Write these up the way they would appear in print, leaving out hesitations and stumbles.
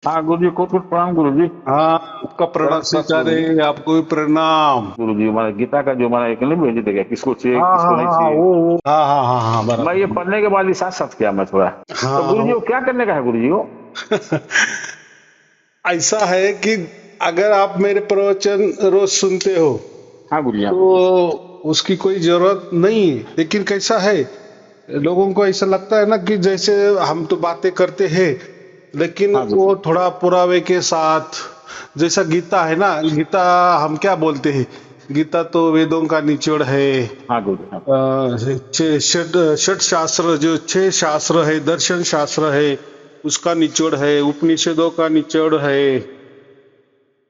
हाँ गुरु जी, coat coat प्रणाम गुरु जी। हाँ, आपका चरण प्रणाम स्पर्श गुरु स्वीकारे। जी। आपको भी प्रणाम। गुरु जी, हमारा गीता का जो हमारा एक नहीं भेज देगा, किसको चाहिए हाँ हाँ किसको नहीं हाँ हाँ, चाहिए। वो हाँ हाँ हाँ हाँ, मैं ये बराबर। पढ़ने के बाद ही साथ साथ किया मैं थोड़ा। तो हाँ गुरु जी वो क्या करने का है गुरु जी वो। ऐसा है कि अगर आप मेरे प्रवचन रोज सुनते हो हाँ गुरु जी, हाँ गुरु जी। तो उसकी कोई जरूरत नहीं है। लेकिन कैसा है, लोगों को ऐसा लगता है ना कि जैसे हम तो बातें करते हैं, लेकिन हाँ गुरु वो जी। थोड़ा पुरावे के साथ। जैसा गीता है ना, गीता हम क्या बोलते हैं, गीता तो वेदों का निचोड़ है। हाँ गुरु जी, हाँ। षट षट शास्त्र, जो छह शास्त्र है, दर्शन शास्त्र है, उसका निचोड़ है, उपनिषदों का निचोड़ है।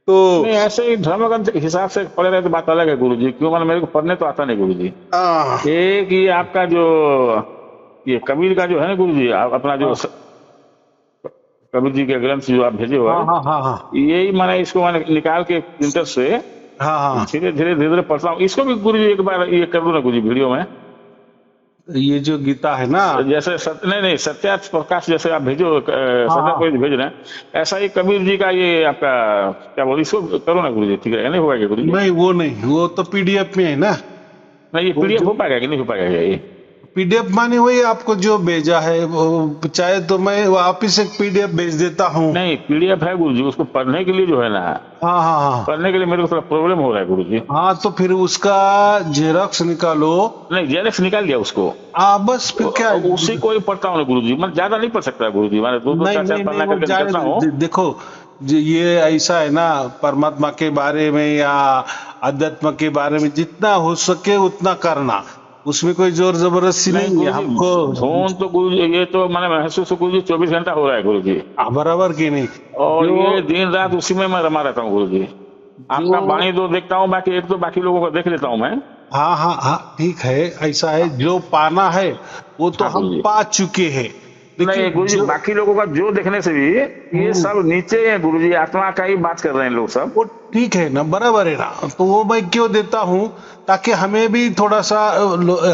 तो नहीं, ऐसे ही धर्म ग्रंथ के हिसाब से पढ़े रहे तो बात अलग है गुरु जी, क्यों मैंने मेरे को पढ़ने तो आता नहीं गुरु जी। आ, एक ये आपका जो ये कबीर का जो है ना गुरु जी, अपना जो हाँ कबीर जी के ग्रंथ जो आप भेजे हुए हाँ हैं, हाँ हाँ हाँ यही मैंने इसको मैंने निकाल के प्रिंटर से हाँ हाँ। धीरे धीरे धीरे धीरे पढ़ता हूँ। इसको भी गुरु जी एक बार ये कर दो ना गुरु जी वीडियो में। ये जो गीता है ना, जैसे नहीं नहीं, सत्यार्थ प्रकाश जैसे आप भेजो, हाँ सत्या हाँ, कोई भेज रहे हैं, ऐसा ही कबीर जी का ये आपका क्या बोल, इसको करो ना गुरु जी, ठीक है नहीं होगा क्या गुरु जी। नहीं वो नहीं, वो तो पीडीएफ में है ना। नहीं, ये वो पीडीएफ जो हो पाएगा कि नहीं हो पाएगा ये। पीडीएफ माने वही आपको जो भेजा है, वो चाहे तो मैं वापिस एक पीडीएफ भेज देता हूँ। नहीं, पीडीएफ है गुरु जी, उसको पढ़ने के लिए जो है ना, हाँ हाँ हाँ पढ़ने के लिए मेरे को थोड़ा प्रॉब्लम हो रहा है गुरु जी। हाँ, तो फिर उसका जेरॉक्स निकालो। नहीं, जेरॉक्स निकाल दिया उसको। बस फिर क्या है? उसी को ही पढ़ता हूँ गुरु जी, मैं ज्यादा नहीं पढ़ सकता गुरु जी, मैं दो दो नहीं चार चार नहीं नहीं, पन्ना वो करके जाने निकलता हूँ। देखो, ये ऐसा है ना, परमात्मा के बारे में या अध्यात्म के बारे में जितना हो सके उतना करना, उसमें कोई जोर जबरदस्ती नहीं नहीं है गुरु जी, हमको। धुन तो गुरु जी ये तो मैंने महसूस गुरु जी 24 घंटा हो रहा है गुरु जी। बराबर की नहीं। और जो ये दिन रात उसी में मैं रमा रहता हूँ गुरु जी। जो आपका वाणी दो देखता हूँ, बाकी एक तो बाकी लोगों को देख लेता हूँ मैं। हाँ हाँ हाँ, ठीक है। ऐसा है, जो पाना है वो तो हाँ गुरु हम जी। पा चुके हैं। नहीं लेकिन गुरु जी, जो बाकी लोगों का जो देखने से भी ये हम्म, सब नीचे है गुरु जी, आत्मा का ही बात कर रहे हैं लोग सब। वो ठीक है ना, बराबर है ना। तो वो मैं क्यों देता हूँ, ताकि हमें भी थोड़ा सा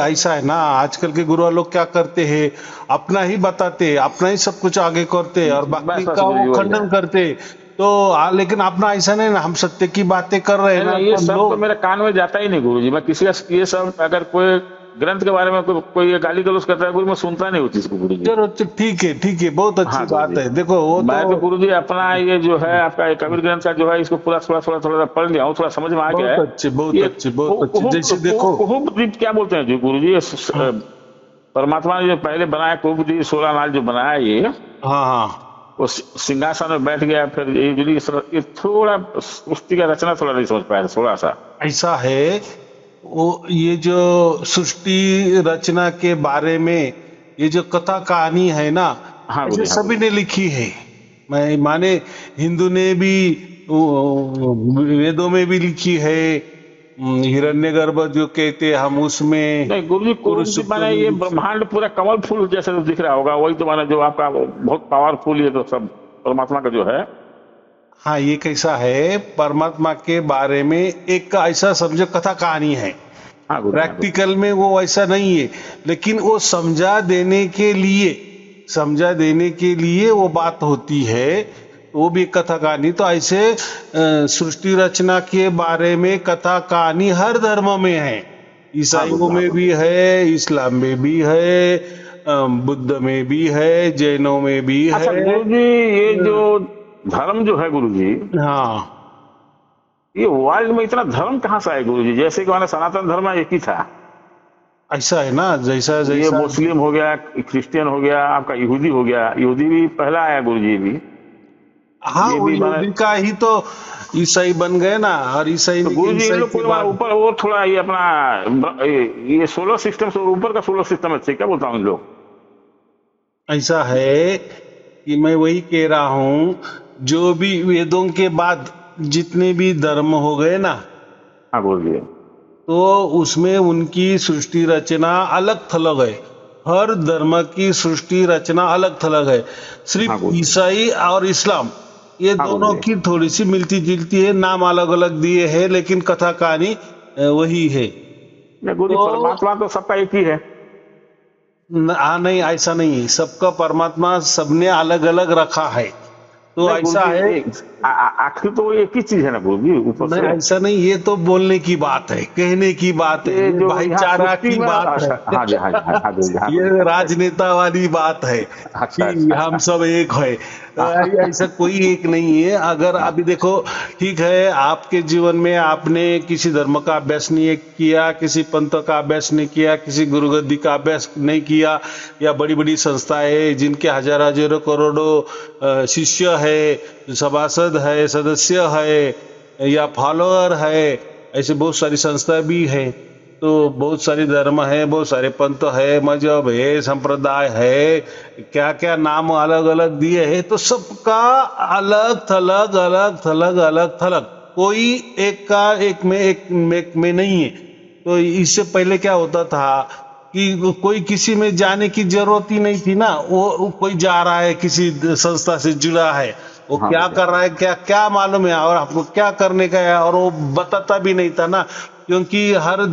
ऐसा है ना, आजकल के गुरु लोग क्या करते हैं, अपना ही बताते हैं, अपना ही सब कुछ आगे करते हैं और बाकी बस बस का गुरु वो जी वही है। खंडन करते हैं। तो लेकिन अपना ऐसा नहीं ना, हम सत्य की बातें कर रहे हैं नहीं ना, नहीं, ये तो सब तो लोग। मेरे कान में जाता ही नहीं गुरु जी। मैं किसी का ये सब अगर कोई ग्रंथ के बारे में कोई ये गाली गलौज करता है गुरु, मैं सुनता नहीं हूँ चीज को गुरु जी। चलो तो ठीक है, ठीक है, बहुत अच्छी हाँ गुरु बात जी। है। देखो वो तो मैं तो गुरु जी अपना ये जो है आपका ये कबीर ग्रंथ का जो है, इसको पूरा थोड़ा थोड़ा थोड़ा पढ़ लिया हूँ, थोड़ा समझ में आ गया बहुत है। अच्छे, बहुत ये अच्छे, बहुत अच्छे। जैसे देखो, कुहुब द्वीप क्या बोलते हैं जी गुरु जी, हाँ परमात्मा ने जो पहले बनाया कुहुब द्वीप 16 नाल जो बनाया ये, हाँ हाँ, वो सिंहासन में बैठ गया, फिर ये थोड़ा उसकी का रचना थोड़ा नहीं समझ पाया था, थोड़ा सा। ऐसा है। वो ये जो सृष्टि रचना के बारे में, ये जो कथा कहानी है ना, हाँ गुरु ऐसे जी, हाँ सभी गुरु ने जी। लिखी है। मैं माने, हिंदू ने भी वेदों में भी लिखी है। हिरण्यगर्भ जो कहते हैं हम, उसमें नहीं गुरु जी, पुरुष कुरुप जी सूक्त माने में ये लिखी। ब्रह्मांड पूरा कमल फूल जैसे तो दिख रहा होगा, वही तो माने जो आपका बहुत पावरफुल ये तो सब परमात्मा का जो है। हाँ, ये कैसा है, परमात्मा के बारे में एक ऐसा समझो कथा कहानी है। हाँ गुरु जी, हाँ गुरु जी। प्रैक्टिकल में वो वैसा नहीं है, लेकिन वो समझा देने के लिए वो बात होती है। वो भी कथा कहानी तो ऐसे सृष्टि रचना के बारे में कथा कहानी हर धर्म में है। हाँ गुरु ईसाइयों जी, हाँ में गुरु भी जी। है, इस्लाम में भी है, बुद्ध में भी है, जैनों में भी अच्छा है। गुरु जी, ये जो धर्म जो है गुरु जी, हाँ, ये वर्ल्ड में इतना धर्म कहाँ से आए गुरु जी, जैसे कि माने सनातन धर्म एक ही था। ऐसा है ना, जैसा ये जैसा। मुस्लिम हो गया, क्रिश्चियन हो गया, आपका यहूदी हो गया, यहूदी भी पहला आया गुरु जी भी। हाँ, ये वो भी माने, यहूदी का ही तो ईसाई बन गए ना, और ईसाई तो ने गुरु जी इन ईसाई लोग के को माने बाद ऊपर और थोड़ा ये अपना ये सोलर सिस्टम से ऊपर का सोलर सिस्टम है, क्या बोलता हूँ इन लोग। ऐसा है कि मैं वही कह रहा हूं, जो भी वेदों के बाद जितने भी धर्म हो गए ना, हाँ गुरु जी। तो उसमें उनकी सृष्टि रचना अलग थलग है। हर धर्म की सृष्टि रचना अलग थलग है। हाँ सिर्फ गुरु जी। ईसाई और इस्लाम, ये हाँ गुरु दोनों जी। की थोड़ी सी मिलती जुलती है, नाम अलग अलग दिए हैं, लेकिन कथा कहानी वही है। नहीं गुरु जी, तो परमात्मा तो सबका एक ही है। नहीं, ऐसा नहीं है, सबका परमात्मा सबने अलग अलग रखा है। तो नहीं गुरु ऐसा जी, है। आखिर तो वो एक ही चीज है ना गुरु जी, ऊपर नहीं, से। ऐसा नहीं, ये तो बोलने की बात है, कहने की बात है, ये ये जो यहाँ भाईचारा सृष्टि की में, बात है। अच्छा, हाँ जी, हाँ जी, हाँ गुरु जी, हाँ गुरु जी, ये अच्छा राजनेता वाली बात है अच्छा कि अच्छा हम अच्छा। सब एक है। ऐसा कोई एक नहीं है। अगर हाँ अभी देखो, ठीक है, आपके जीवन में आपने किसी धर्म का अभ्यास नहीं किया, किसी पंथ का अभ्यास नहीं किया, किसी गुरुगद्दी का अभ्यास नहीं किया, या बड़ी बड़ी संस्थाएं जिनके हजार हजारों करोड़ों शिष्य है, सभासद है, सदस्य है, या फॉलोअर है, ऐसे बहुत सारी संस्था भी है। तो बहुत सारी धर्म है, बहुत सारे पंथ है, मजहब है, संप्रदाय है, क्या क्या नाम अलग अलग दिए हैं, तो सबका अलग थलग, अलग थलग, अलग थलग, कोई एक का एक में नहीं है। तो इससे पहले क्या होता था कि कोई किसी में जाने की जरूरत ही नहीं थी ना। वो कोई जा रहा है, किसी संस्था से जुड़ा है, वो हाँ क्या गुरु जी, कर रहा है, क्या क्या मालूम है, और आपको क्या करने का है, और वो बताता भी नहीं था ना। क्योंकि हर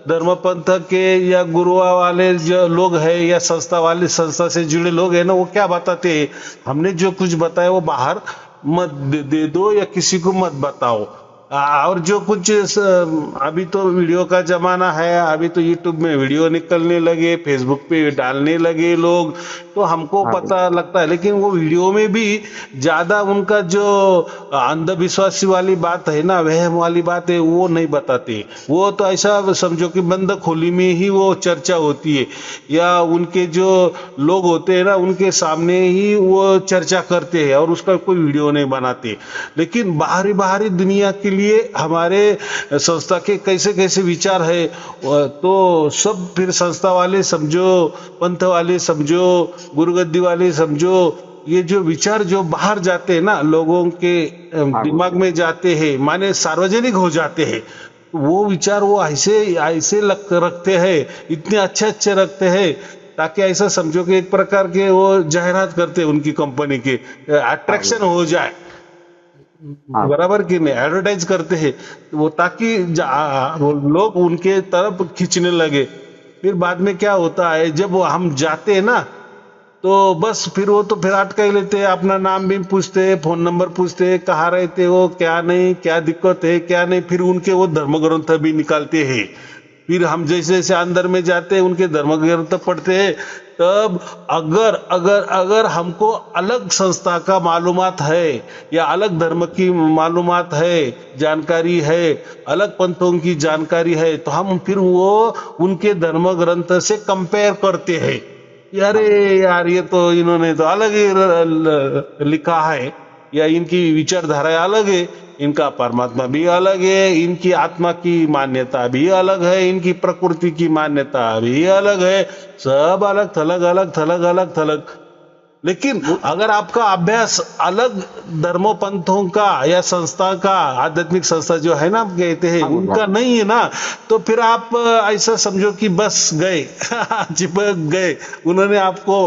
धर्म पंथ के या गुरुआ वाले जो लोग हैं, या संस्था वाले, संस्था से जुड़े लोग हैं ना, वो क्या बताते हैं, हमने जो कुछ बताया वो बाहर मत दे दो, या किसी को मत बताओ। और जो कुछ अभी तो वीडियो का जमाना है, अभी तो यूट्यूब में वीडियो निकलने लगे, फेसबुक पे डालने लगे लोग, तो हमको हाँ गुरु पता लगता है। लेकिन वो वीडियो में भी ज्यादा उनका जो अंधविश्वासी वाली बात है ना, वहम वाली बात है, वो नहीं बताते। वो तो ऐसा समझो कि बंद खोली में ही वो चर्चा होती है, या उनके जो लोग होते हैं ना, उनके सामने ही वो चर्चा करते हैं, और उसका कोई वीडियो नहीं बनाते। लेकिन बाहरी बाहरी दुनिया के लिए हमारे संस्था के कैसे कैसे विचार है, तो सब फिर संस्था वाले समझो, पंथ वाले समझो, गुरुगद्दी वाले समझो, ये जो विचार जो बाहर जाते हैं ना, लोगों के हाँ गुरु दिमाग जी, में जाते हैं, माने सार्वजनिक हो जाते हैं, वो विचार वो ऐसे ऐसे रखते हैं, इतने अच्छे अच्छे रखते हैं, ताकि ऐसा समझो कि एक प्रकार के वो जाहिरात करते हैं उनकी कंपनी के, हाँ गुरु अट्रैक्शन जी, हो जाए, हाँ गुरु जी, बराबर कि नहीं, एडवर्टाइज करते हैं वो, ताकि वो लोग उनके तरफ खींचने लगे। फिर बाद में क्या होता है, जब वो हम जाते हैं ना, तो बस फिर वो तो फिर अटका ही लेते हैं, अपना नाम भी पूछते हैं, फोन नंबर पूछते हैं, कहाँ रहते हो, क्या नहीं, क्या दिक्कत है, क्या नहीं, फिर उनके वो धर्म ग्रंथ भी निकालते हैं। फिर हम जैसे जैसे अंदर में जाते हैं, उनके धर्म ग्रंथ पढ़ते हैं, तब अगर अगर अगर हमको अलग संस्था का मालूमात है, या अलग धर्म की मालूमात है, जानकारी है, अलग पंथों की जानकारी है, तो हम फिर वो उनके धर्म ग्रंथ से कंपेयर करते हैं। हाँ अरे गुरु जी, यार, ये तो इन्होंने तो अलग ही लिखा है, या इनकी विचारधारा अलग है, इनका परमात्मा भी अलग है, इनकी आत्मा की मान्यता भी अलग है, इनकी प्रकृति की मान्यता भी अलग है, सब अलग थलग, अलग थलग, अलग थलग। लेकिन अगर आपका अभ्यास अलग धर्मों पंथों का या संस्था का, आध्यात्मिक संस्था जो है ना, आप कहते हैं हाँ गुरु जी, हाँ उनका गुरु जी। नहीं है ना, तो फिर आप ऐसा समझो कि बस गए, चिपक गए, उन्होंने आपको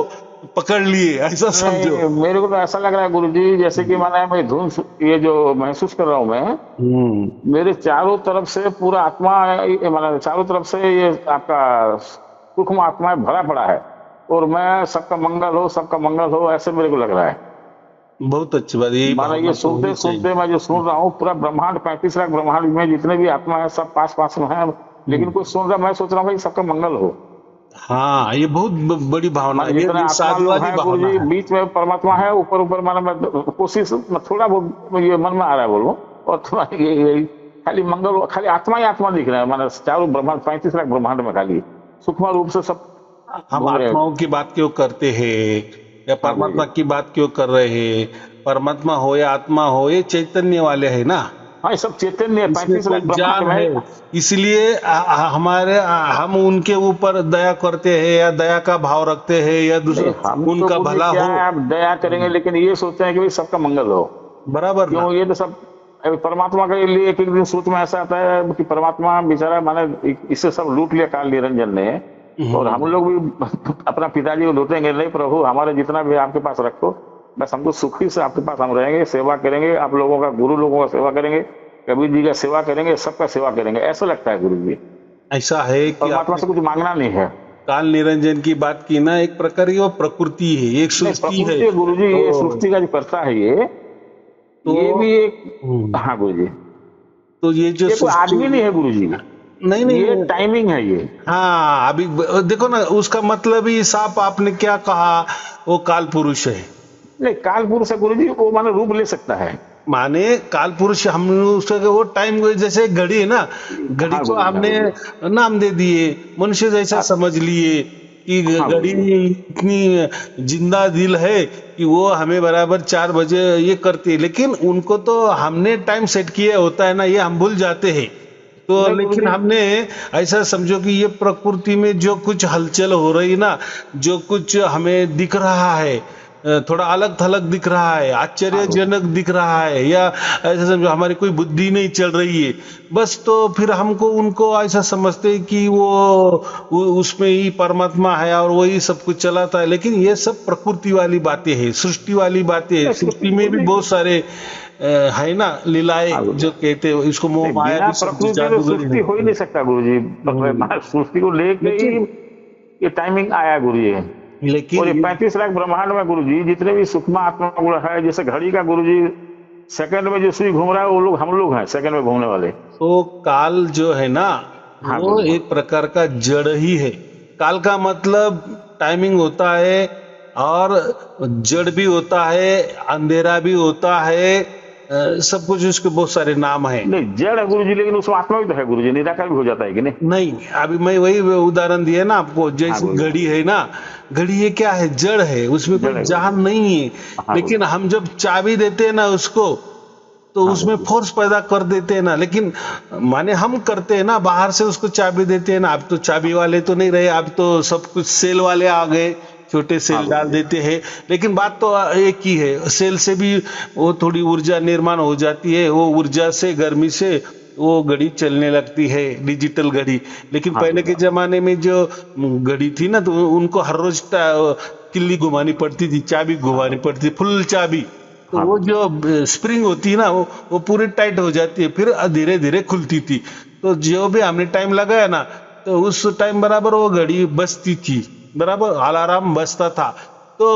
पकड़ लिए, ऐसा समझो। नहीं मेरे को तो ऐसा लग रहा है गुरु जी, जैसे कि मैंने मैं धुन ये जो महसूस कर रहा हूँ मैं, हम्म। मेरे चारों तरफ से पूरा आत्मा, मतलब चारों तरफ से ये आपका सूक्ष्म आत्मा भरा पड़ा है, और मैं सबका मंगल हो, ऐसे मेरे को लग रहा है। बहुत अच्छी बात, यही माना भावना ये तो सुनते होनी चाहिए। सुनते मैं जो सुन रहा हूँ, पूरा ब्रह्मांड, 35 लाख ब्रह्मांड में जितने भी आत्मा है सब पास पास में है, लेकिन कोई सुन रहा, मैं सोच रहा हूँ भाई सबका मंगल हो। हाँ, ये बहुत बड़ी भावना माने है, जितने ये आत्मा लोग साधुवादी हैं गुरु भावना जी, है। बीच में परमात्मा है, ऊपर ऊपर माना मैं कोशिश थोड़ा बहुत ये मन में आ रहा है बोलो, और थोड़ा ये खाली मंगल, खाली आत्मा ही आत्मा दिख रहा है, माने चारों ब्रह्मांड, 35 लाख ब्रह्मांड में खाली सूक्ष्म रूप से सब हम घूम रहे हैं। आत्माओं की बात क्यों करते हैं, या हाँ गुरु परमात्मा जी, की बात क्यों कर रहे हैं? परमात्मा हो या आत्मा हो, ये चैतन्य वाले है ना, हाँ ये सब चैतन्य है, इसमें 35 लाख कोई ब्रह्मांड जान में। है। इसलिए हम उनके ऊपर दया करते हैं, या दया का भाव रखते हैं, या नहीं दूसरा हम तो उनका गुरु जी भला क्या हो। है, आप दया करेंगे, लेकिन ये सोचते हैं कि भाई सबका मंगल हो। बराबर ना। क्यों, ये तो सब परमात्मा के लिए एक एक दिन सूत्र में ऐसा आता है कि परमात्मा बेचारा माने इससे सब लूट लिया काल निरंजन ने, और हम हम्म। लोग भी अपना पिताजी को लूटेंगे नहीं, प्रभु हमारे जितना भी आपके पास रखो, बस हमको सुखी से आपके पास हम रहेंगे, सेवा करेंगे, आप लोगों का, गुरु लोगों का सेवा करेंगे, कबीर जी का सेवा करेंगे, सबका सेवा करेंगे, ऐसा लगता है गुरु जी। ऐसा है कि परमात्मा आपने से कुछ मांगना नहीं है। काल निरंजन की बात की ना, एक प्रकार की वो प्रकृति है, एक नहीं, सृष्टि है। प्रकृति गुरु जी, ये तो सृष्टि का जो करता है ये तो भी एक, हम्म, हाँ गुरु जी, तो ये जो ये कोई सृष्टि, आदमी नहीं है गुरु जी, नहीं ये नहीं, टाइमिंग है ये। हाँ अभी देखो ना, उसका मतलब ही साफ आपने क्या कहा, वो काल पुरुष है। नहीं, काल पुरुष है गुरु जी, वो माने रूप ले सकता है। माने काल पुरुष, हम उसका वो टाइम, जैसे घड़ी है ना, घड़ी हाँ को गुरु जी, हाँ हमने गुरु जी। नाम दे दिए, मनुष्य जैसा हाँ समझ लिए कि हाँ गुरु घड़ी जी। इतनी जिंदा दिल है कि वो हमें बराबर 4 बजे ये करती है, लेकिन उनको तो हमने टाइम सेट किया होता है ना, ये हम भूल जाते हैं। तो नहीं गुरु लेकिन जी। हमने ऐसा समझो कि ये प्रकृति में जो कुछ हलचल हो रही ना, जो कुछ हमें दिख रहा है, थोड़ा अलग थलग दिख रहा है, हाँ गुरु जी। आश्चर्यजनक दिख रहा है, या ऐसा समझो हमारी कोई बुद्धि नहीं चल रही है, बस तो फिर हमको उनको ऐसा समझते हैं कि उसमें ही परमात्मा है और वही सब कुछ चलाता है। लेकिन ये सब प्रकृति वाली बातें हैं, सृष्टि वाली बातें हैं। नहीं, सृष्टि में गुरु भी जी। बहुत सारे है ना लीलाएं, हाँ गुरु जो जी। कहते हैं इसको मोह नहीं, माया बिना भी समझो, प्रकृति तो जादूगरी सृष्टि हो ही है। नहीं सकता गुरु जी। हम्म, सृष्टि को लेके ही लेकिन ये टाइमिंग आया गुरु जी। लेकिन और ये ये 35 लाख ब्रह्मांड में गुरु जी जितने भी सूक्ष्म आत्मा गुण है, जैसे घड़ी का गुरु जी सेकंड में जो सुई घूम रहा है, वो लोग हम लोग हैं सेकंड में घूमने वाले। तो काल जो है ना, हाँ वो गुरु जी। एक प्रकार का जड़ ही है। काल का मतलब टाइमिंग होता है, और जड़ भी होता है, अंधेरा भी होता है, सब कुछ, उसके बहुत सारे नाम हैं। नहीं, जड़ है गुरु जी, लेकिन उसमें आत्मा भी तो है गुरु जी, निराकार भी हो जाता है कि नहीं? नहीं, अभी मैं वही उदाहरण दिया ना आपको, हाँ जैसे गुरु जी। घड़ी है ना, घड़ी ये क्या है, जड़ है, उसमें कोई जड़ है गुरु जी। जान नहीं है। हाँ गुरु लेकिन जी। हम जब चाबी देते हैं ना उसको, तो हाँ उसमें गुरु जी। फोर्स पैदा कर देते हैं ना। लेकिन माने हम करते हैं ना, बाहर से उसको चाबी देते हैं ना। अब तो चाबी वाले तो नहीं रहे, अब तो सब कुछ सेल वाले आ गए, छोटे हाँ सेल गुरु डाल जी। देते हैं। लेकिन बात तो एक ही है, सेल से भी वो थोड़ी ऊर्जा निर्माण हो जाती है, वो ऊर्जा से, गर्मी से वो घड़ी चलने लगती है, डिजिटल घड़ी। लेकिन हाँ पहले गुरु के जी। जमाने में जो घड़ी थी ना, तो उनको हर रोज किल्ली घुमानी पड़ती थी, चाबी घुमानी हाँ पड़ती थी, फुल चाबी। तो हाँ वो गुरु जी। जो स्प्रिंग होती है ना, वो पूरी टाइट हो जाती है, फिर धीरे धीरे खुलती थी। तो जो भी हमने टाइम लगाया ना, तो उस टाइम बराबर वो घड़ी बजती थी, बराबर अलार्म बजता था। तो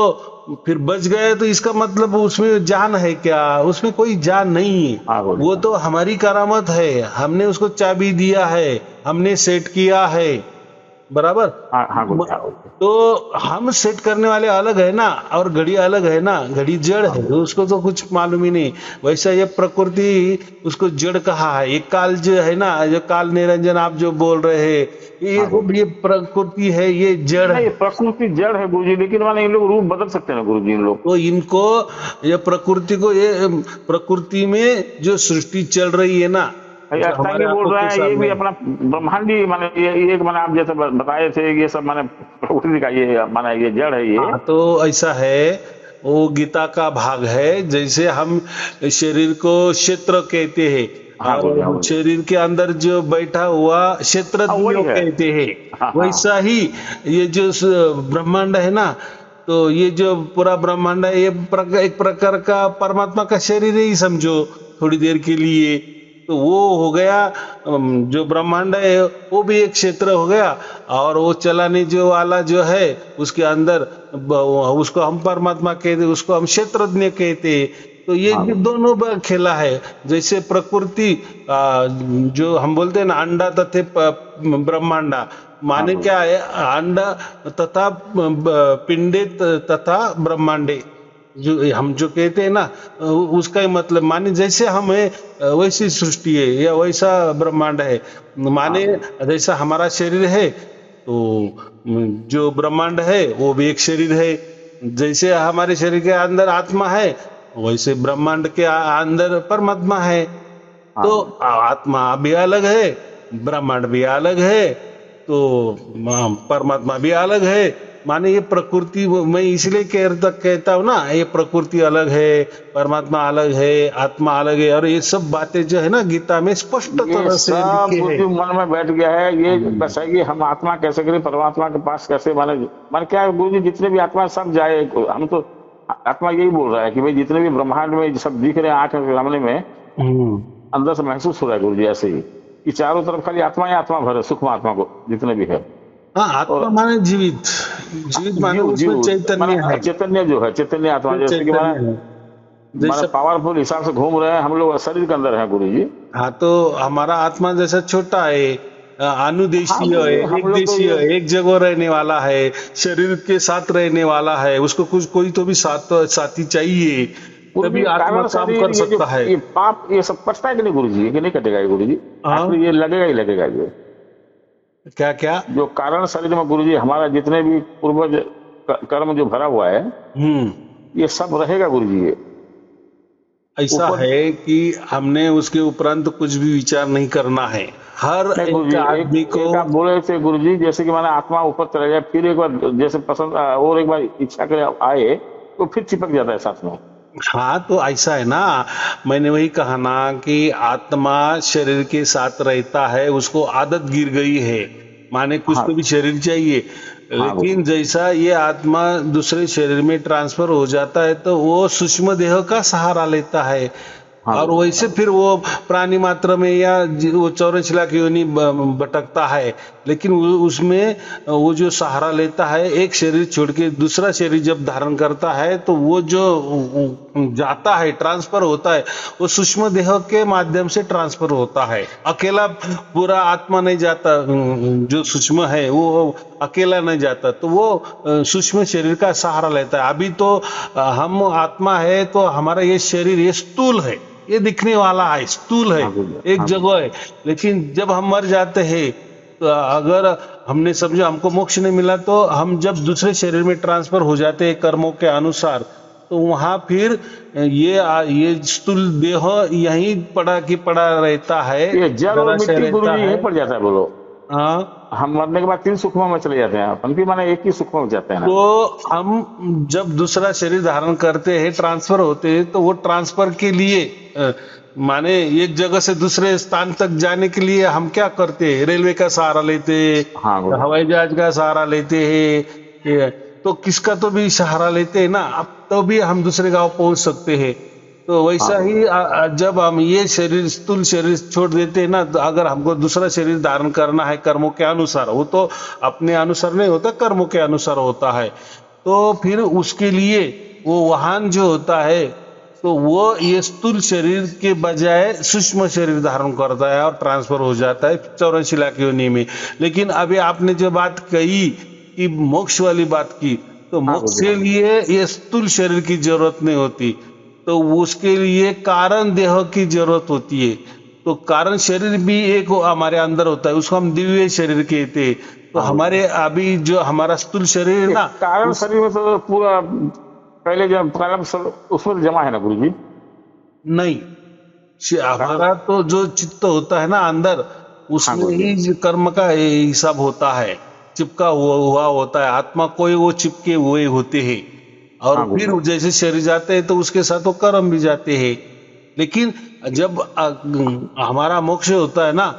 फिर बज गए, तो इसका मतलब उसमें जान है क्या? उसमें कोई जान नहीं है। हाँ गुरु वो जी। तो हमारी करामत है, हमने उसको चाबी दिया है, हमने सेट किया है, बराबर। हाँ हाँ गुरु म- जी। हाँ गुरु जी। तो हम सेट करने वाले अलग है ना, और घड़ी अलग है ना। घड़ी जड़ हाँ है, गुरु जी। उसको तो कुछ मालूम ही नहीं। वैसा ये प्रकृति, उसको जड़ कहा है। ये काल जो है ना, जो काल निरंजन आप जो बोल रहे हैं, हाँ गुरु जी। ये प्रकृति है, ये जड़ नहीं, है। प्रकृति जड़ है गुरु जी, लेकिन माने इन लोग रूप बदल सकते हैं ना गुरु जी, इन लोग। तो इनको, ये प्रकृति को, ये प्रकृति में जो सृष्टि चल रही है ना, ये जो अष्टांगी हमारे बोल आंखों रहा के है, ये भी सामने, अपना ब्रह्मांडी माने ये एक माने आप जैसे बताए थे, ये सब माने प्रकृति का ये माने ये जड़ है ये। हाँ तो ऐसा है, वो गीता का भाग है। जैसे हम शरीर को क्षेत्र कहते हैं, हाँ गुरु जी। हाँ और गुरु जी। शरीर के अंदर जो बैठा हुआ हाँ क्षेत्रज्ञ वही है। कहते हैं। हाँ हाँ। वैसा ही ये जो ब्रह्मांड है ना, तो ये जो पूरा ब्रह्मांड है, ये एक प्रकार का परमात्मा का शरीर ही समझो, थोड़ी देर के लिए। तो वो हो गया, जो ब्रह्मांड है वो भी एक क्षेत्र हो गया। और वो चलाने जो वाला जो है, उसके अंदर उसको हम परमात्मा कहते, उसको हम क्षेत्रज्ञ कहते हैं। तो ये हाँ जो गुरु जी। दोनों खेला है। जैसे प्रकृति, जो हम बोलते हैं ना, अंडा तथा ब्रह्मांडा, हाँ माने गुरु क्या जी। है, अंडा तथा पिंडे तथा ब्रह्मांडे, जो हम जो कहते हैं ना, उसका ही मतलब, माने जैसे हम है वैसी सृष्टि है, या वैसा ब्रह्मांड है। हाँ माने गुरु जी। जैसा हमारा शरीर है, तो जो ब्रह्मांड है वो भी एक शरीर है। जैसे हमारे शरीर के अंदर आत्मा है, वैसे ब्रह्मांड के अंदर परमात्मा है। हाँ तो गुरु जी। आत्मा भी अलग है, ब्रह्मांड भी अलग है, तो परमात्मा भी अलग है। माने ये प्रकृति, मैं इसलिए कहता हूँ ना, ये प्रकृति अलग है, परमात्मा अलग है, आत्मा अलग है, और ये सब बातें जो है ना, गीता में स्पष्ट ये तरह से सब लिखे गुरु हैं। जी मन में बैठ गया है, ये बस है कि हम आत्मा कैसे करें, परमात्मा के पास कैसे माने क्या है गुरु जी, जितने भी आत्मा सब जाए। हम तो आत्मा यही बोल रहा है कि भाई जितने भी ब्रह्मांड में सब दिख रहे हैं आंख के सामने में, हम्म, अंदर से महसूस हो रहा है गुरु जी ऐसे ही कि चारों तरफ खाली आत्मा ही आत्मा भर है, सूक्ष्म आत्मा को जितने भी है। हाँ, आत्मा और माने जीवित, जीवित माने जीव उसमें जीव चैतन्य माने है, चैतन्य जो है, चैतन्य आत्मा, उसमें जैसे कि माने चैतन्य है। माने जैसे पावरफुल हिसाब से घूम रहे हैं हम लोग, शरीर के अंदर है गुरु जी। हाँ, तो हमारा आत्मा जैसा छोटा है, हाँ अनुदेशीय गुरु है, जी, हम एक लोग तो देशीय ये है, एक जगह रहने वाला है, शरीर के साथ रहने वाला है, उसको कुछ कोई तो भी साथी चाहिए, गुरु तभी जी आत्मा कारण काम शरीर, कर ये जो सकता है। ये पाप ये सब कटता है कि नहीं गुरु जी, कि नहीं कटेगा ये गुरु जी? हाँ, आखिर ये लगेगा ही लगेगा ये। क्या क्या? जो कारण शरीर में गुरु जी हमारा जितने भी पूर्वज कर्म जो भरा हुआ है, हम्म। ये सब रहेगा गुरु जी ये ऐसा ऊपर। है कि हमने उसके उपरांत कुछ भी विचार नहीं करना है, हर नहीं गुरु एक जी, आदमी एक को। एक आप बोले थे गुरु जी, जैसे कि माना आत्मा ऊपर चला जाए, फिर एक बार जैसे पसंद और एक बार इच्छा करे आए, तो फिर चिपक जाता है साथ में। हाँ, तो ऐसा है ना, मैंने वही कहा ना कि आत्मा शरीर के साथ रहता है, उसको आदत गिर गई है, माने कुछ हाँ तो भी शरीर चाहिए। हाँ गुरु लेकिन जी। जैसा ये आत्मा दूसरे शरीर में ट्रांसफर हो जाता है तो वो सूक्ष्म देह का सहारा लेता है, हाँ और गुरु जी। वैसे फिर वो प्राणी मात्र में या वो 84 लाख योनि भटकता है। लेकिन उसमें वो जो सहारा लेता है, एक शरीर छोड़ के दूसरा शरीर जब धारण करता है, तो वो जो जाता है, ट्रांसफर होता है, वो सूक्ष्म देह के माध्यम से ट्रांसफर होता है। अकेला पूरा आत्मा नहीं जाता, जो सूक्ष्म है वो अकेला नहीं जाता, तो वो सूक्ष्म शरीर का सहारा लेता है। अभी तो हम आत्मा है तो हमारा ये शरीर ये स्थूल है, ये दिखने वाला है, स्थूल है, हाँ गुरु जी। एक हाँ गुरु जगह है। लेकिन जब हम मर जाते हैं, तो अगर हमने समझो हमको मोक्ष नहीं मिला, तो हम जब दूसरे शरीर में ट्रांसफर हो जाते हैं कर्मों के अनुसार, तो वहां फिर ये स्थूल देह यहीं पड़ा की पड़ा रहता है, जी, ये जल और जरा से मिट्टी गुरु रहता जी है। यहीं पड़ जाता है बोलो। हाँ, हम मरने के बाद 3 सूक्ष्म में चले जाते हैं, अपन भी माने एक ही सूक्ष्म में जाते हैं ना। तो हम जब दूसरा शरीर धारण करते हैं, ट्रांसफर होते हैं, तो वो ट्रांसफर के लिए माने एक जगह से दूसरे स्थान तक जाने के लिए हम क्या करते हैं? रेलवे का सहारा लेते हाँ हैं, गुरु जी। हवाई जहाज का सहारा लेते हैं, तो किसका तो भी सहारा लेते हैं ना, अब तो भी हम दूसरे गांव पहुंच सकते हैं। तो हाँ वैसा गुरु ही जी। जब हम ये शरीर स्थूल शरीर छोड़ देते हैं ना, तो अगर हमको दूसरा शरीर धारण करना है कर्मों के अनुसार, वो तो अपने अनुसार नहीं होता, कर्मों के अनुसार होता है, तो फिर उसके लिए वो वाहन जो होता है, तो वो ये स्थूल शरीर के बजाय सूक्ष्म शरीर धारण करता है और ट्रांसफर हो जाता है 84 लाख योनि में। लेकिन अभी आपने जो बात कही कि मोक्ष वाली बात की, तो हाँ गुरु मोक्ष जी। के हाँ लिए ये स्थूल शरीर की जरूरत नहीं होती, तो उसके लिए कारण देह की जरूरत होती है। तो कारण शरीर भी एक हमारे अंदर होता है, उसको हम दिव्य शरीर कहते हैं। तो हाँ गुरु जी। हमारे अभी जो हमारा स्थूल शरीर है ये ना, कारण उस शरीर में तो पूरा पहले जब प्रारंभ उसमें तो जमा है ना गुरु जी। नहीं, कारण हमारा तो जो चित्त होता है ना अंदर, हाँ उसमें गुरु जी। ही जो कर्म का हिसाब होता है, चिपका हुआ होता है, आत्मा कोई वो चिपके हुए होते हैं, और हाँ गुरु फिर जी। जैसे शरीर जाते हैं तो उसके साथ वो कर्म भी जाते हैं। लेकिन जब हमारा मोक्ष होता है ना,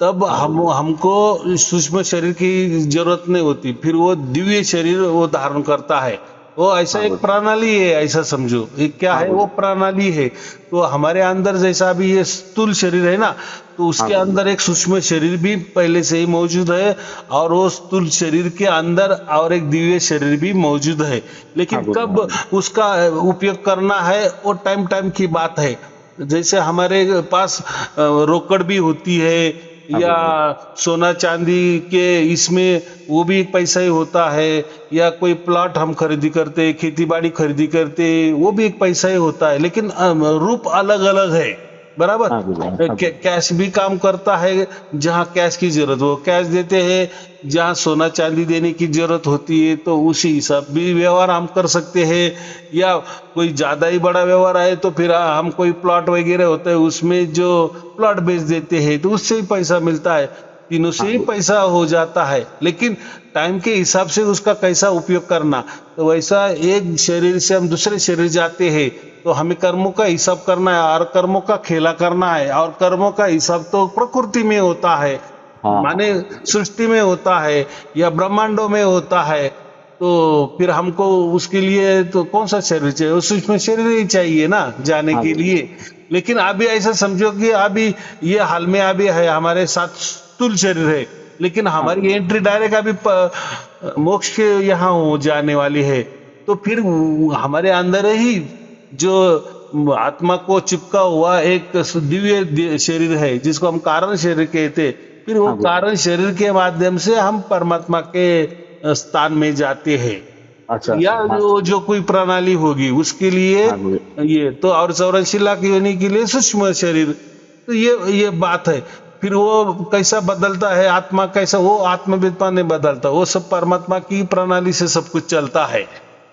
तब हाँ गुरु जी। हमको सूक्ष्म शरीर की जरूरत नहीं होती, फिर वो दिव्य शरीर वो धारण करता है। वो ऐसा हाँ एक गुरु जी। प्रणाली है, ऐसा समझो, ये क्या हाँ है, गुरु वो जी। प्रणाली है। तो हमारे अंदर जैसा भी ये स्थूल शरीर है ना, तो हाँ उसके गुरु जी। अंदर एक सूक्ष्म शरीर भी पहले से ही मौजूद है, और वो स्थूल शरीर के अंदर और एक दिव्य शरीर भी मौजूद है। हाँ लेकिन गुरु जी। हाँ कब गुरु जी। उसका उपयोग करना है, वो टाइम टाइम की बात है। जैसे हमारे पास रोकड़ भी होती है, हाँ या गुरु जी। सोना चांदी के इसमें वो भी एक पैसा ही होता है, या कोई प्लॉट हम खरीदी करते, खेती बाड़ी खरीदी करते, वो भी एक पैसा ही होता है, लेकिन रूप अलग अलग है, बराबर। हाँ गुरु जी। हाँ गुरु जी। कैश भी काम करता है, जहाँ कैश की जरूरत हो कैश देते हैं, जहाँ सोना चांदी देने की जरूरत होती है तो उसी हिसाब भी व्यवहार हम कर सकते हैं। या कोई ज्यादा ही बड़ा व्यवहार आए तो फिर हम कोई प्लॉट वगैरह होता है, उसमें जो प्लॉट बेच देते हैं तो उससे ही पैसा मिलता है, तीनों से हाँ ही गुरु जी। पैसा हो जाता है। लेकिन टाइम के हिसाब से उसका कैसा उपयोग करना, तो वैसा एक शरीर से हम दूसरे शरीर जाते हैं, तो हमें कर्मों का हिसाब करना है और कर्मों का खेला करना है, और कर्मों का हिसाब तो प्रकृति में होता है, हाँ हाँ माने हाँ गुरु जी। सृष्टि में होता है या ब्रह्मांडों में होता है। तो फिर हमको उसके लिए तो कौन सा शरीर चाहिए, उसमें शरीर ही चाहिए ना जाने हाँ के गुरु जी। लिए। लेकिन अभी ऐसा समझो कि अभी ये हाल में अभी है हमारे साथ स्थूल शरीर है, लेकिन हमारी एंट्री डायरेक्ट अभी मोक्ष के यहाँ हो जाने वाली है। तो फिर हमारे अंदर ही जो आत्मा को चिपका हुआ एक दिव्य शरीर है जिसको हम कारण शरीर कहते, फिर वो हाँ जी, कारण शरीर के माध्यम से हम परमात्मा के स्थान में जाते हैं। अच्छा या अच्छा, हाँ जो कोई प्रणाली होगी उसके लिए हाँ जी, ये तो, और 84 लाख योनि के लिए सूक्ष्म शरीर। तो ये बात है। फिर वो कैसा बदलता है आत्मा, कैसा वो आत्मविद्ता नहीं बदलता, वो सब परमात्मा की प्रणाली से सब कुछ चलता है।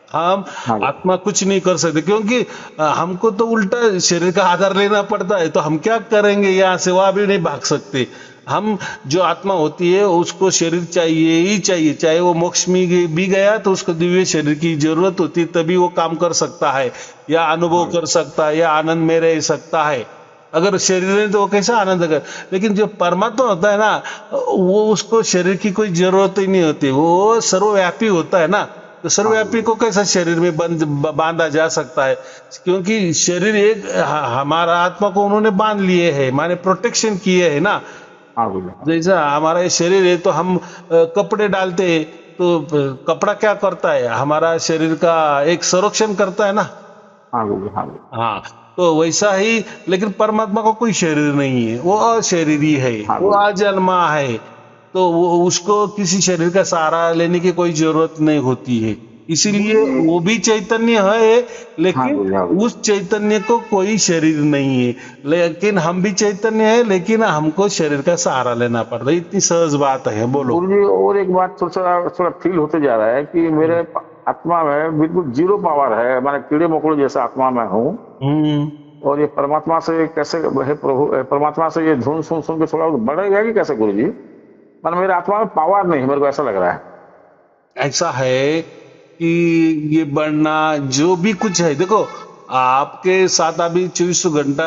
हम हाँ जी, आत्मा कुछ नहीं कर सकते, क्योंकि हमको तो उल्टा शरीर का आधार लेना पड़ता है। तो हम क्या करेंगे, यहाँ से वहां भी नहीं भाग सकते। हम जो आत्मा होती है उसको शरीर चाहिए ही चाहिए, चाहे वो मोक्ष में भी गया तो उसको दिव्य शरीर की जरूरत होती है, तभी वो काम कर सकता है या अनुभव कर सकता है या आनंद में रह सकता है। अगर शरीर नहीं तो वो कैसा आनंद कर। लेकिन जो परमात्मा होता है ना, वो उसको शरीर की कोई जरूरत ही नहीं होती, वो सर्वव्यापी होता है ना। तो सर्वव्यापी को कैसा शरीर में बांधा जा सकता है, क्योंकि शरीर एक हमारा आत्मा को उन्होंने बांध लिए है, माने प्रोटेक्शन किए है ना। हाँ बोलिए, जैसा हमारा ये शरीर है तो हम कपड़े डालते हैं, तो कपड़ा क्या करता है, हमारा शरीर का एक संरक्षण करता है ना। हाँ बोलिए, हाँ बोलिए, हाँ, तो वैसा ही लेकिन परमात्मा को कोई शरीर नहीं है, वो अशरीरी है, हाँ वो बोलिए, अजन्मा है। तो वो उसको किसी शरीर का सहारा लेने की कोई जरूरत नहीं होती है। इसीलिए वो भी चैतन्य है, हाँ लेकिन बोलिए, हाँ बोलिए। उस चैतन्य को कोई शरीर नहीं है। लेकिन हम भी चैतन्य है, लेकिन हमको शरीर का सहारा लेना पड़ता है। इतनी सहज बात है। बोलो। गुरु जी, और एक बात थोड़ा थोड़ा फील होते जा रहा है कि मेरे आत्मा में बिल्कुल जीरो पावर है, मैंने कीड़े मकोड़े जैसा आत्मा में हूँ। हम्म। और ये परमात्मा से कैसे है प्रभु, परमात्मा से ये धुन सुन सुन के थोड़ा बढ़ेगा कि कैसे गुरु जी? मतलब मेरे आत्मा में पावर नहीं है, मेरे को ऐसा लग रहा है। ऐसा है कि ये बढ़ना जो भी कुछ है, देखो आपके साथ अभी 24 घंटा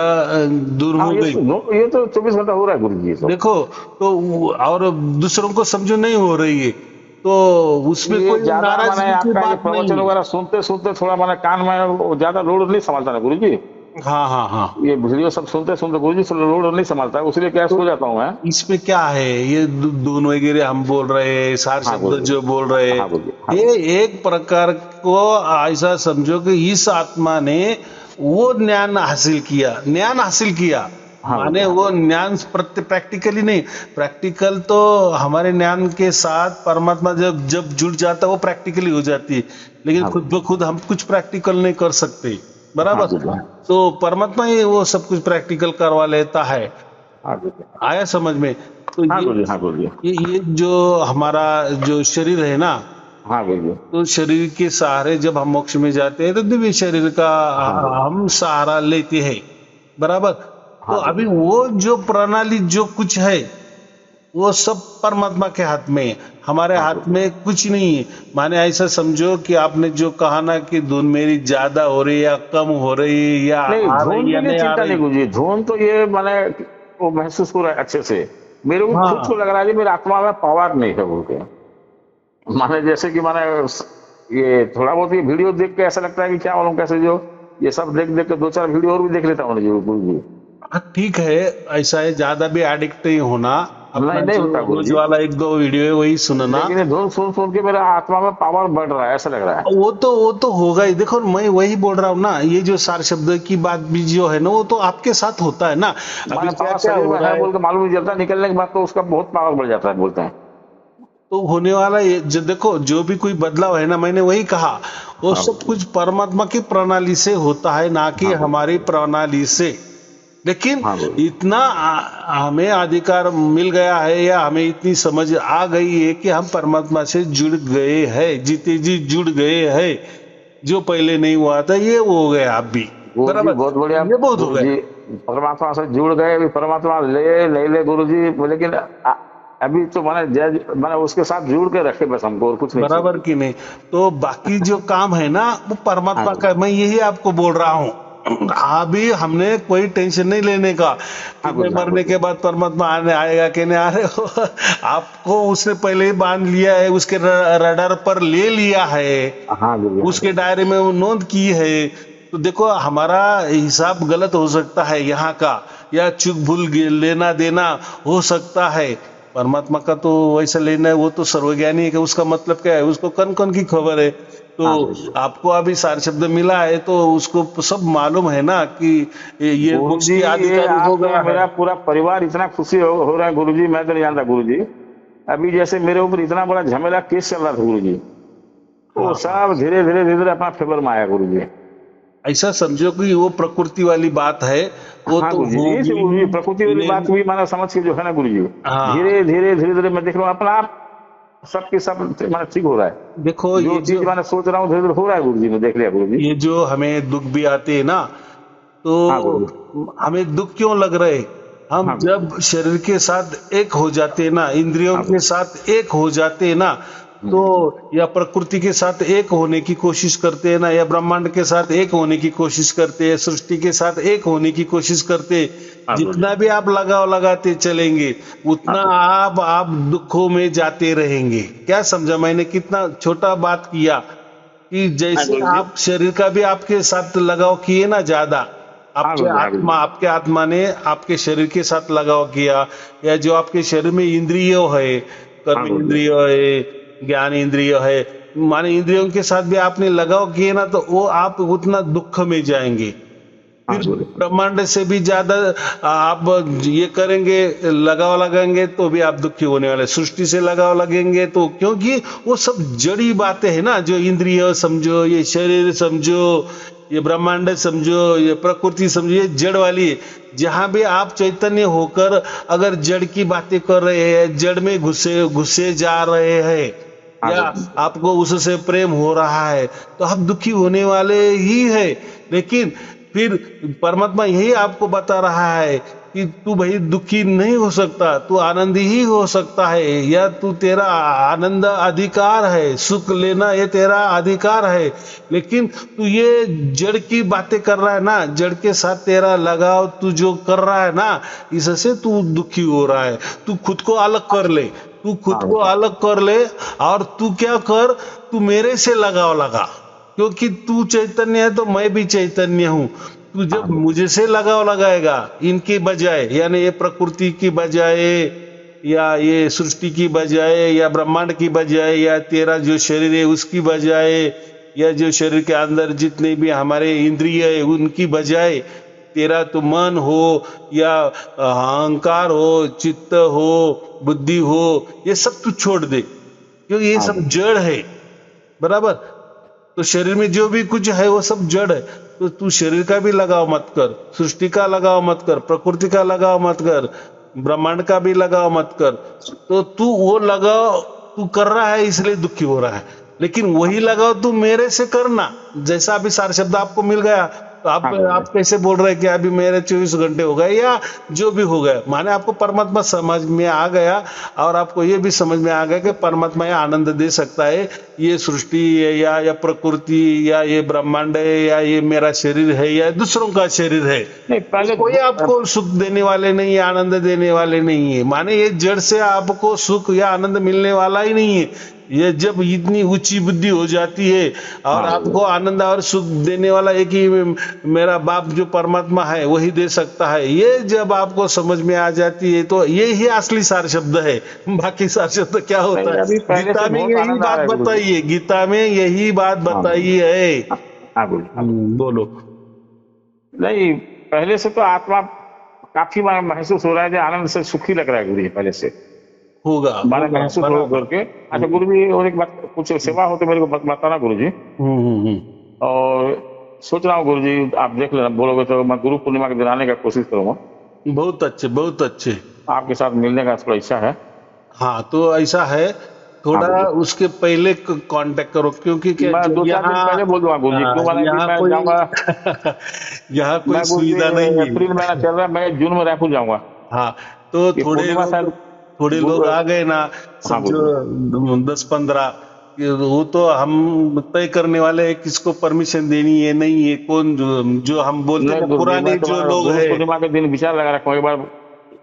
दूर हाँ, हो गई, ये तो 24 घंटा हो रहा है गुरु जी, ये तो। देखो। तो और दूसरों को समझो नहीं हो रही है, तो उसमें ये कोई ज्यादा मैंने नाराजगी की आपका ये बात प्रवचन नहीं है। वगैरह सुनते सुनते थोड़ा मैंने कान में वो ज्यादा लोड नहीं संभालता ना गुरु जी। हाँ हाँ हाँ। ये वीडियो सब सुनते सुनते गुरु जी लोड नहीं संभालता है, इसलिए क्या सो जाता हूँ मैं। इसमें क्या है, ये धुन वगैरह हम बोल रहे हैं, सार हाँ शब्द बोलिए, जो बोल रहे हैं, हाँ बोलिए, हाँ ये बोलिए, एक प्रकार को ऐसा समझो कि इस आत्मा ने वो ज्ञान हासिल किया, ज्ञान हासिल किया। हाँ बोलिए, माने हाँ वो बोलिए। ज्ञान प्रैक्टिकली नहीं, प्रैक्टिकल तो हमारे ज्ञान के साथ परमात्मा जब जब जुड़ जाता है वो प्रैक्टिकली हो जाती है, लेकिन हाँ खुद ब खुद हम कुछ प्रैक्टिकल नहीं कर सकते, हाँ बराबर। बोलिए, तो परमात्मा ही वो सब कुछ प्रैक्टिकल करवा लेता है। हाँ बोलिए, आया समझ में? तो हाँ बोलिए, हाँ बोलिए, ये जो हमारा जो शरीर है ना, हाँ बोलिए, तो शरीर के सहारे जब हम मोक्ष में जाते हैं तो दिव्य शरीर का हाँ बोलिए, हम सहारा लेते हैं, बराबर। तो हाँ अभी बोलिए, वो जो प्रणाली जो कुछ है वो सब परमात्मा के हाथ में है, हमारे हाँ हाथ बोलिए। में कुछ नहीं है। माने ऐसा समझो कि आपने जो कहा ना कि धुन मेरी ज्यादा हो रही है या कम हो रही है या नहीं, आ धुन रही के या लिए नहीं आ चिंता नहीं रही। गुरु जी, धुन तो ये मैंने वो महसूस हो रहा है अच्छे से। मेरे को खुद को हाँ, लग रहा है कि मेरे आत्मा में पावर नहीं है बोल के। माने जैसे कि मैंने ये थोड़ा बहुत ये वीडियो देख के ऐसा लगता है कि क्या मालूम कैसे जो ये सब देख देख के दो चार वीडियो और भी देख लेता हूँ जी गुरु जी। हाँ, ठीक है। ऐसा है, ज्यादा भी एडिक्ट नहीं होना, नहीं अपना नहीं जो होता गुरु रोज जी, वाला एक दो वीडियो है वही सुनना। लेकिन ये धुन सुन सुन के मेरा आत्मा में पावर बढ़ रहा है ऐसा लग रहा है। वो तो होगा ही। देखो मैं वही बोल रहा हूँ ना, ये जो सार शब्द की बात भी जो है ना वो तो आपके साथ होता है ना। अभी माने क्या पावर क्या शरीर हो में रहा है है, बोल के मालूम नहीं चलता, निकलने के बाद तो उसका बहुत पावर बढ़ जाता है बोलते हैं। तो होने वाला ये जो देखो जो भी कोई बदलाव है ना, मैंने वही कहा, वो हाँ सब कुछ परमात्मा की प्रणाली से होता है, ना कि हाँ बोलिए, हमारी प्रणाली से। लेकिन हाँ बोलिए, इतना हमें अधिकार मिल गया है या हमें इतनी समझ आ गई है कि हम परमात्मा से जुड़ गए हैं, जीते जी जुड़ गए हैं। जो पहले नहीं हुआ था ये हो गया अब भी, गुरु जी बराबर। बहुत बढ़िया। ये बहुत हो गुरु गया, जी परमात्मा से जुड़ गए, अभी परमात्मा ले नहीं ले गुरु जी, लेकिन अभी तो मैंने उसके साथ जुड़ के रखे बस हमको, और कुछ नहीं बराबर चाहिए। कि नहीं। तो बाकी जो काम है ना वो हाँ परमात्मा गुरु, का, मैं यही आपको बोल रहा हूँ। अभी हमने कोई टेंशन नहीं लेने का कि हाँ मैं गुरु जी, हाँ मरने गुरु के जी, बाद परमात्मा आने आएगा कि नहीं आ रहे हो। आपको उसने पहले ही बांध लिया है, उसके रडार पर ले लिया है, हाँ गुरु जी, हाँ उसके गुरु जी, दायरे में वो नोंद की है। तो देखो हमारा हिसाब गलत हो सकता है यहाँ का, या चूक भूल लेना देना हो सकता है, परमात्मा का तो वैसा लेना है, वो तो सर्वज्ञानी है कि उसका मतलब क्या है, उसको कन कन की खबर है। तो हाँ गुरुजी। आपको अभी सार शब्द मिला है तो उसको सब मालूम है ना कि ये मोक्ष गुरुजी की ये अधिकारी हो आपने गया है। मेरा पूरा परिवार इतना खुशी हो रहा है गुरुजी, मैं तो नहीं जानता गुरुजी। अभी जैसे मेरे ऊपर इतना बड़ा झमेला केस चल रहा था गुरुजी, वो हाँ हाँ, सब धीरे धीरे धीरे धीरे अपना फेवर में आया गुरुजी। ऐसा समझो कि वो प्रकृति वाली बात है, वो हाँ तो गुरुजी, यही से होगी गुरुजी प्रकृति वाली ही। बात भी माना समझ के जो है ना गुरुजी, हाँ धीरे धीरे धीरे धीरे मैं देख रहा हूँ अपना आप सबके सब माना ठीक हो रहा है। देखो, जो चीज मैंने सोच रहा हूँ धीरे धीरे हो रहा है गुरुजी, मैं देख लिया गुरुजी। ये जो हमें दुख भी आते हैं ना, हाँ गुरुजी। तो हमें दुख क्यों लग रहे? हम हाँ गुरुजी। जब शरीर के साथ एक हो जाते हैं ना, इंद्रियों हाँ के गुरुजी। साथ एक हो जाते हैं ना, तो या प्रकृति के साथ एक होने की कोशिश करते हैं ना, या ब्रह्मांड के साथ एक होने की कोशिश करते हैं, सृष्टि के साथ एक होने की कोशिश करते हैं, हाँ गुरुजी। जितना भी आप लगाव लगाते चलेंगे हाँ उतना गुरुजी। आप दुखों में जाते रहेंगे। क्या समझा मैंने? कितना छोटा बात किया कि हाँ जैसे गुरुजी। आप शरीर का भी आपके साथ लगाव किए ना ज्यादा, हाँ गुरुजी। हाँ गुरुजी। आपके आत्मा ने आपके शरीर के साथ लगाव किया, या जो आपके शरीर में इंद्रिय है, हाँ कर्म गुरुजी। इंद्रिय है, ज्ञान इंद्रिय है, माने इंद्रियों के साथ भी आपने लगाव किए ना, तो वो आप उतना दुख में जाएंगे। हाँ फिर गुरुजी। ब्रह्मांड से भी ज्यादा आप ये करेंगे, लगाव लगाएंगे तो भी आप दुखी होने वाले। सृष्टि से लगाव लगेंगे तो, क्योंकि वो सब जड़ी बातें हैं ना, जो इंद्रिय समझो, ये शरीर समझो, ये ब्रह्मांड समझो, ये प्रकृति समझो, ये जड़ वाली है। जहां भी आप चैतन्य होकर अगर जड़ की बातें कर रहे हैं, जड़ में घुसे घुसे जा रहे हैं, हाँ या गुरुजी। आपको उससे प्रेम हो रहा है, तो आप दुखी होने वाले ही है। लेकिन फिर परमात्मा यही आपको बता रहा है कि तू भाई दुखी नहीं हो सकता, तू आनंदी ही हो सकता है, या तू तेरा आनंद अधिकार है, सुख लेना ये तेरा अधिकार है। लेकिन तू ये जड़ की बातें कर रहा है ना, जड़ के साथ तेरा लगाव तू जो कर रहा है ना, इससे तू दुखी हो रहा है। तू खुद को अलग कर ले, तू खुद हाँ को अलग कर ले, और तू क्या कर, तू मेरे से लगाव लगा, क्योंकि तू चैतन्य है तो मैं भी चैतन्य हूं। तू जब हाँ मुझे से लगाव लगाएगा इनकी बजाय, यानी ये प्रकृति की बजाय, या ये सृष्टि की बजाय, या ब्रह्मांड की बजाय, या तेरा जो शरीर है उसकी बजाय, या जो शरीर के अंदर जितने भी हमारे इंद्रिय है उनकी बजाय, तेरा तो मन हो, या अहंकार हो, चित्त हो, बुद्धि हो, ये सब तू छोड़ दे, क्योंकि ये हाँ सब जड़ है। बराबर? तो शरीर में जो भी कुछ है वो सब जड़ है। तो तू शरीर का भी लगाव मत कर, सृष्टि का लगाव मत कर, प्रकृति का लगाव मत कर, ब्रह्मांड का भी लगाव मत कर। तो तू वो लगाव तू कर रहा है इसलिए दुखी हो रहा है, लेकिन वही लगाव तू मेरे से करना। जैसा अभी सार शब्द आपको मिल गया, तो हाँ गुरुजी। आप कैसे बोल रहे हैं कि अभी मेरे 24 घंटे हो गए, या जो भी हो गया, माने आपको परमात्मा समझ में आ गया, और आपको ये भी समझ में आ गया कि परमात्मा ये आनंद दे सकता है, ये सृष्टि या प्रकृति, या ये ब्रह्मांड है, या ये मेरा शरीर है, या दूसरों का शरीर है, नहीं पहले कोई आपको सुख देने वाले नहीं है, आनंद देने वाले नहीं है। माने ये जड़ से आपको सुख या आनंद मिलने वाला ही नहीं है। ये जब इतनी ऊंची बुद्धि हो जाती है, और हाँ आपको आनंद और सुख देने वाला एक ही मेरा बाप जो परमात्मा है वही दे सकता है, ये जब आपको समझ में आ जाती है, तो ये ही असली सार शब्द है। बाकी सार शब्द क्या होता नहीं, है? अभी पहले गीता से में बहुत यही आनंद आ बात रहा है गुरुजी। बताई है, गीता में यही बात हाँ बताई है। हाँ गुरुजी। हाँ गुरुजी। बोलो। नहीं पहले से तो आत्मा काफी महसूस हो रहा है जो आनंद से सुखी लग रहा है गुरुजी पहले से, होगा माना होगा महसूस हो बराबर। करके। अच्छा गुरुजी, और एक बात, कुछ सेवा हो तो मेरे को बताना गुरुजी। हम्म। और सोच रहा हूँ गुरुजी, आप देख लेना, बोलोगे तो मैं गुरु पूर्णिमा के दिन आने का कोशिश करूंगा। बहुत अच्छे, बहुत अच्छे। आपके साथ मिलने का थोड़ा इच्छा है। हाँ तो ऐसा है, हाँ थोड़ा गुरुजी। उसके पहले कांटेक्ट करो, क्योंकि क्या मैं 2-4 दिन यहाँ, पहले बोल दूंगा गुरुजी, क्यों माना कि यहाँ मैं कोई जाऊंगा। यहाँ कोई मैं गुरुजी सुविधा नहीं है। अप्रैल महीना चल रहा है, मैं जून में रायपुर जाऊंगा। हाँ तो ये पूर्णिमा शायद थोड़े गुरु। लोग आ गए ना, हाँ गुरुजी। समझो 10-15, वो तो हम तय करने वाले हैं किसको परमिशन देनी है नहीं है, कौन जो हम बोलते हैं नहीं ना, गुरुजी, पुराने मैं जो तुम्हारा लोग गुरु है। पूर्णिमा के दिन विचार लगा रखा हूँ एक बार।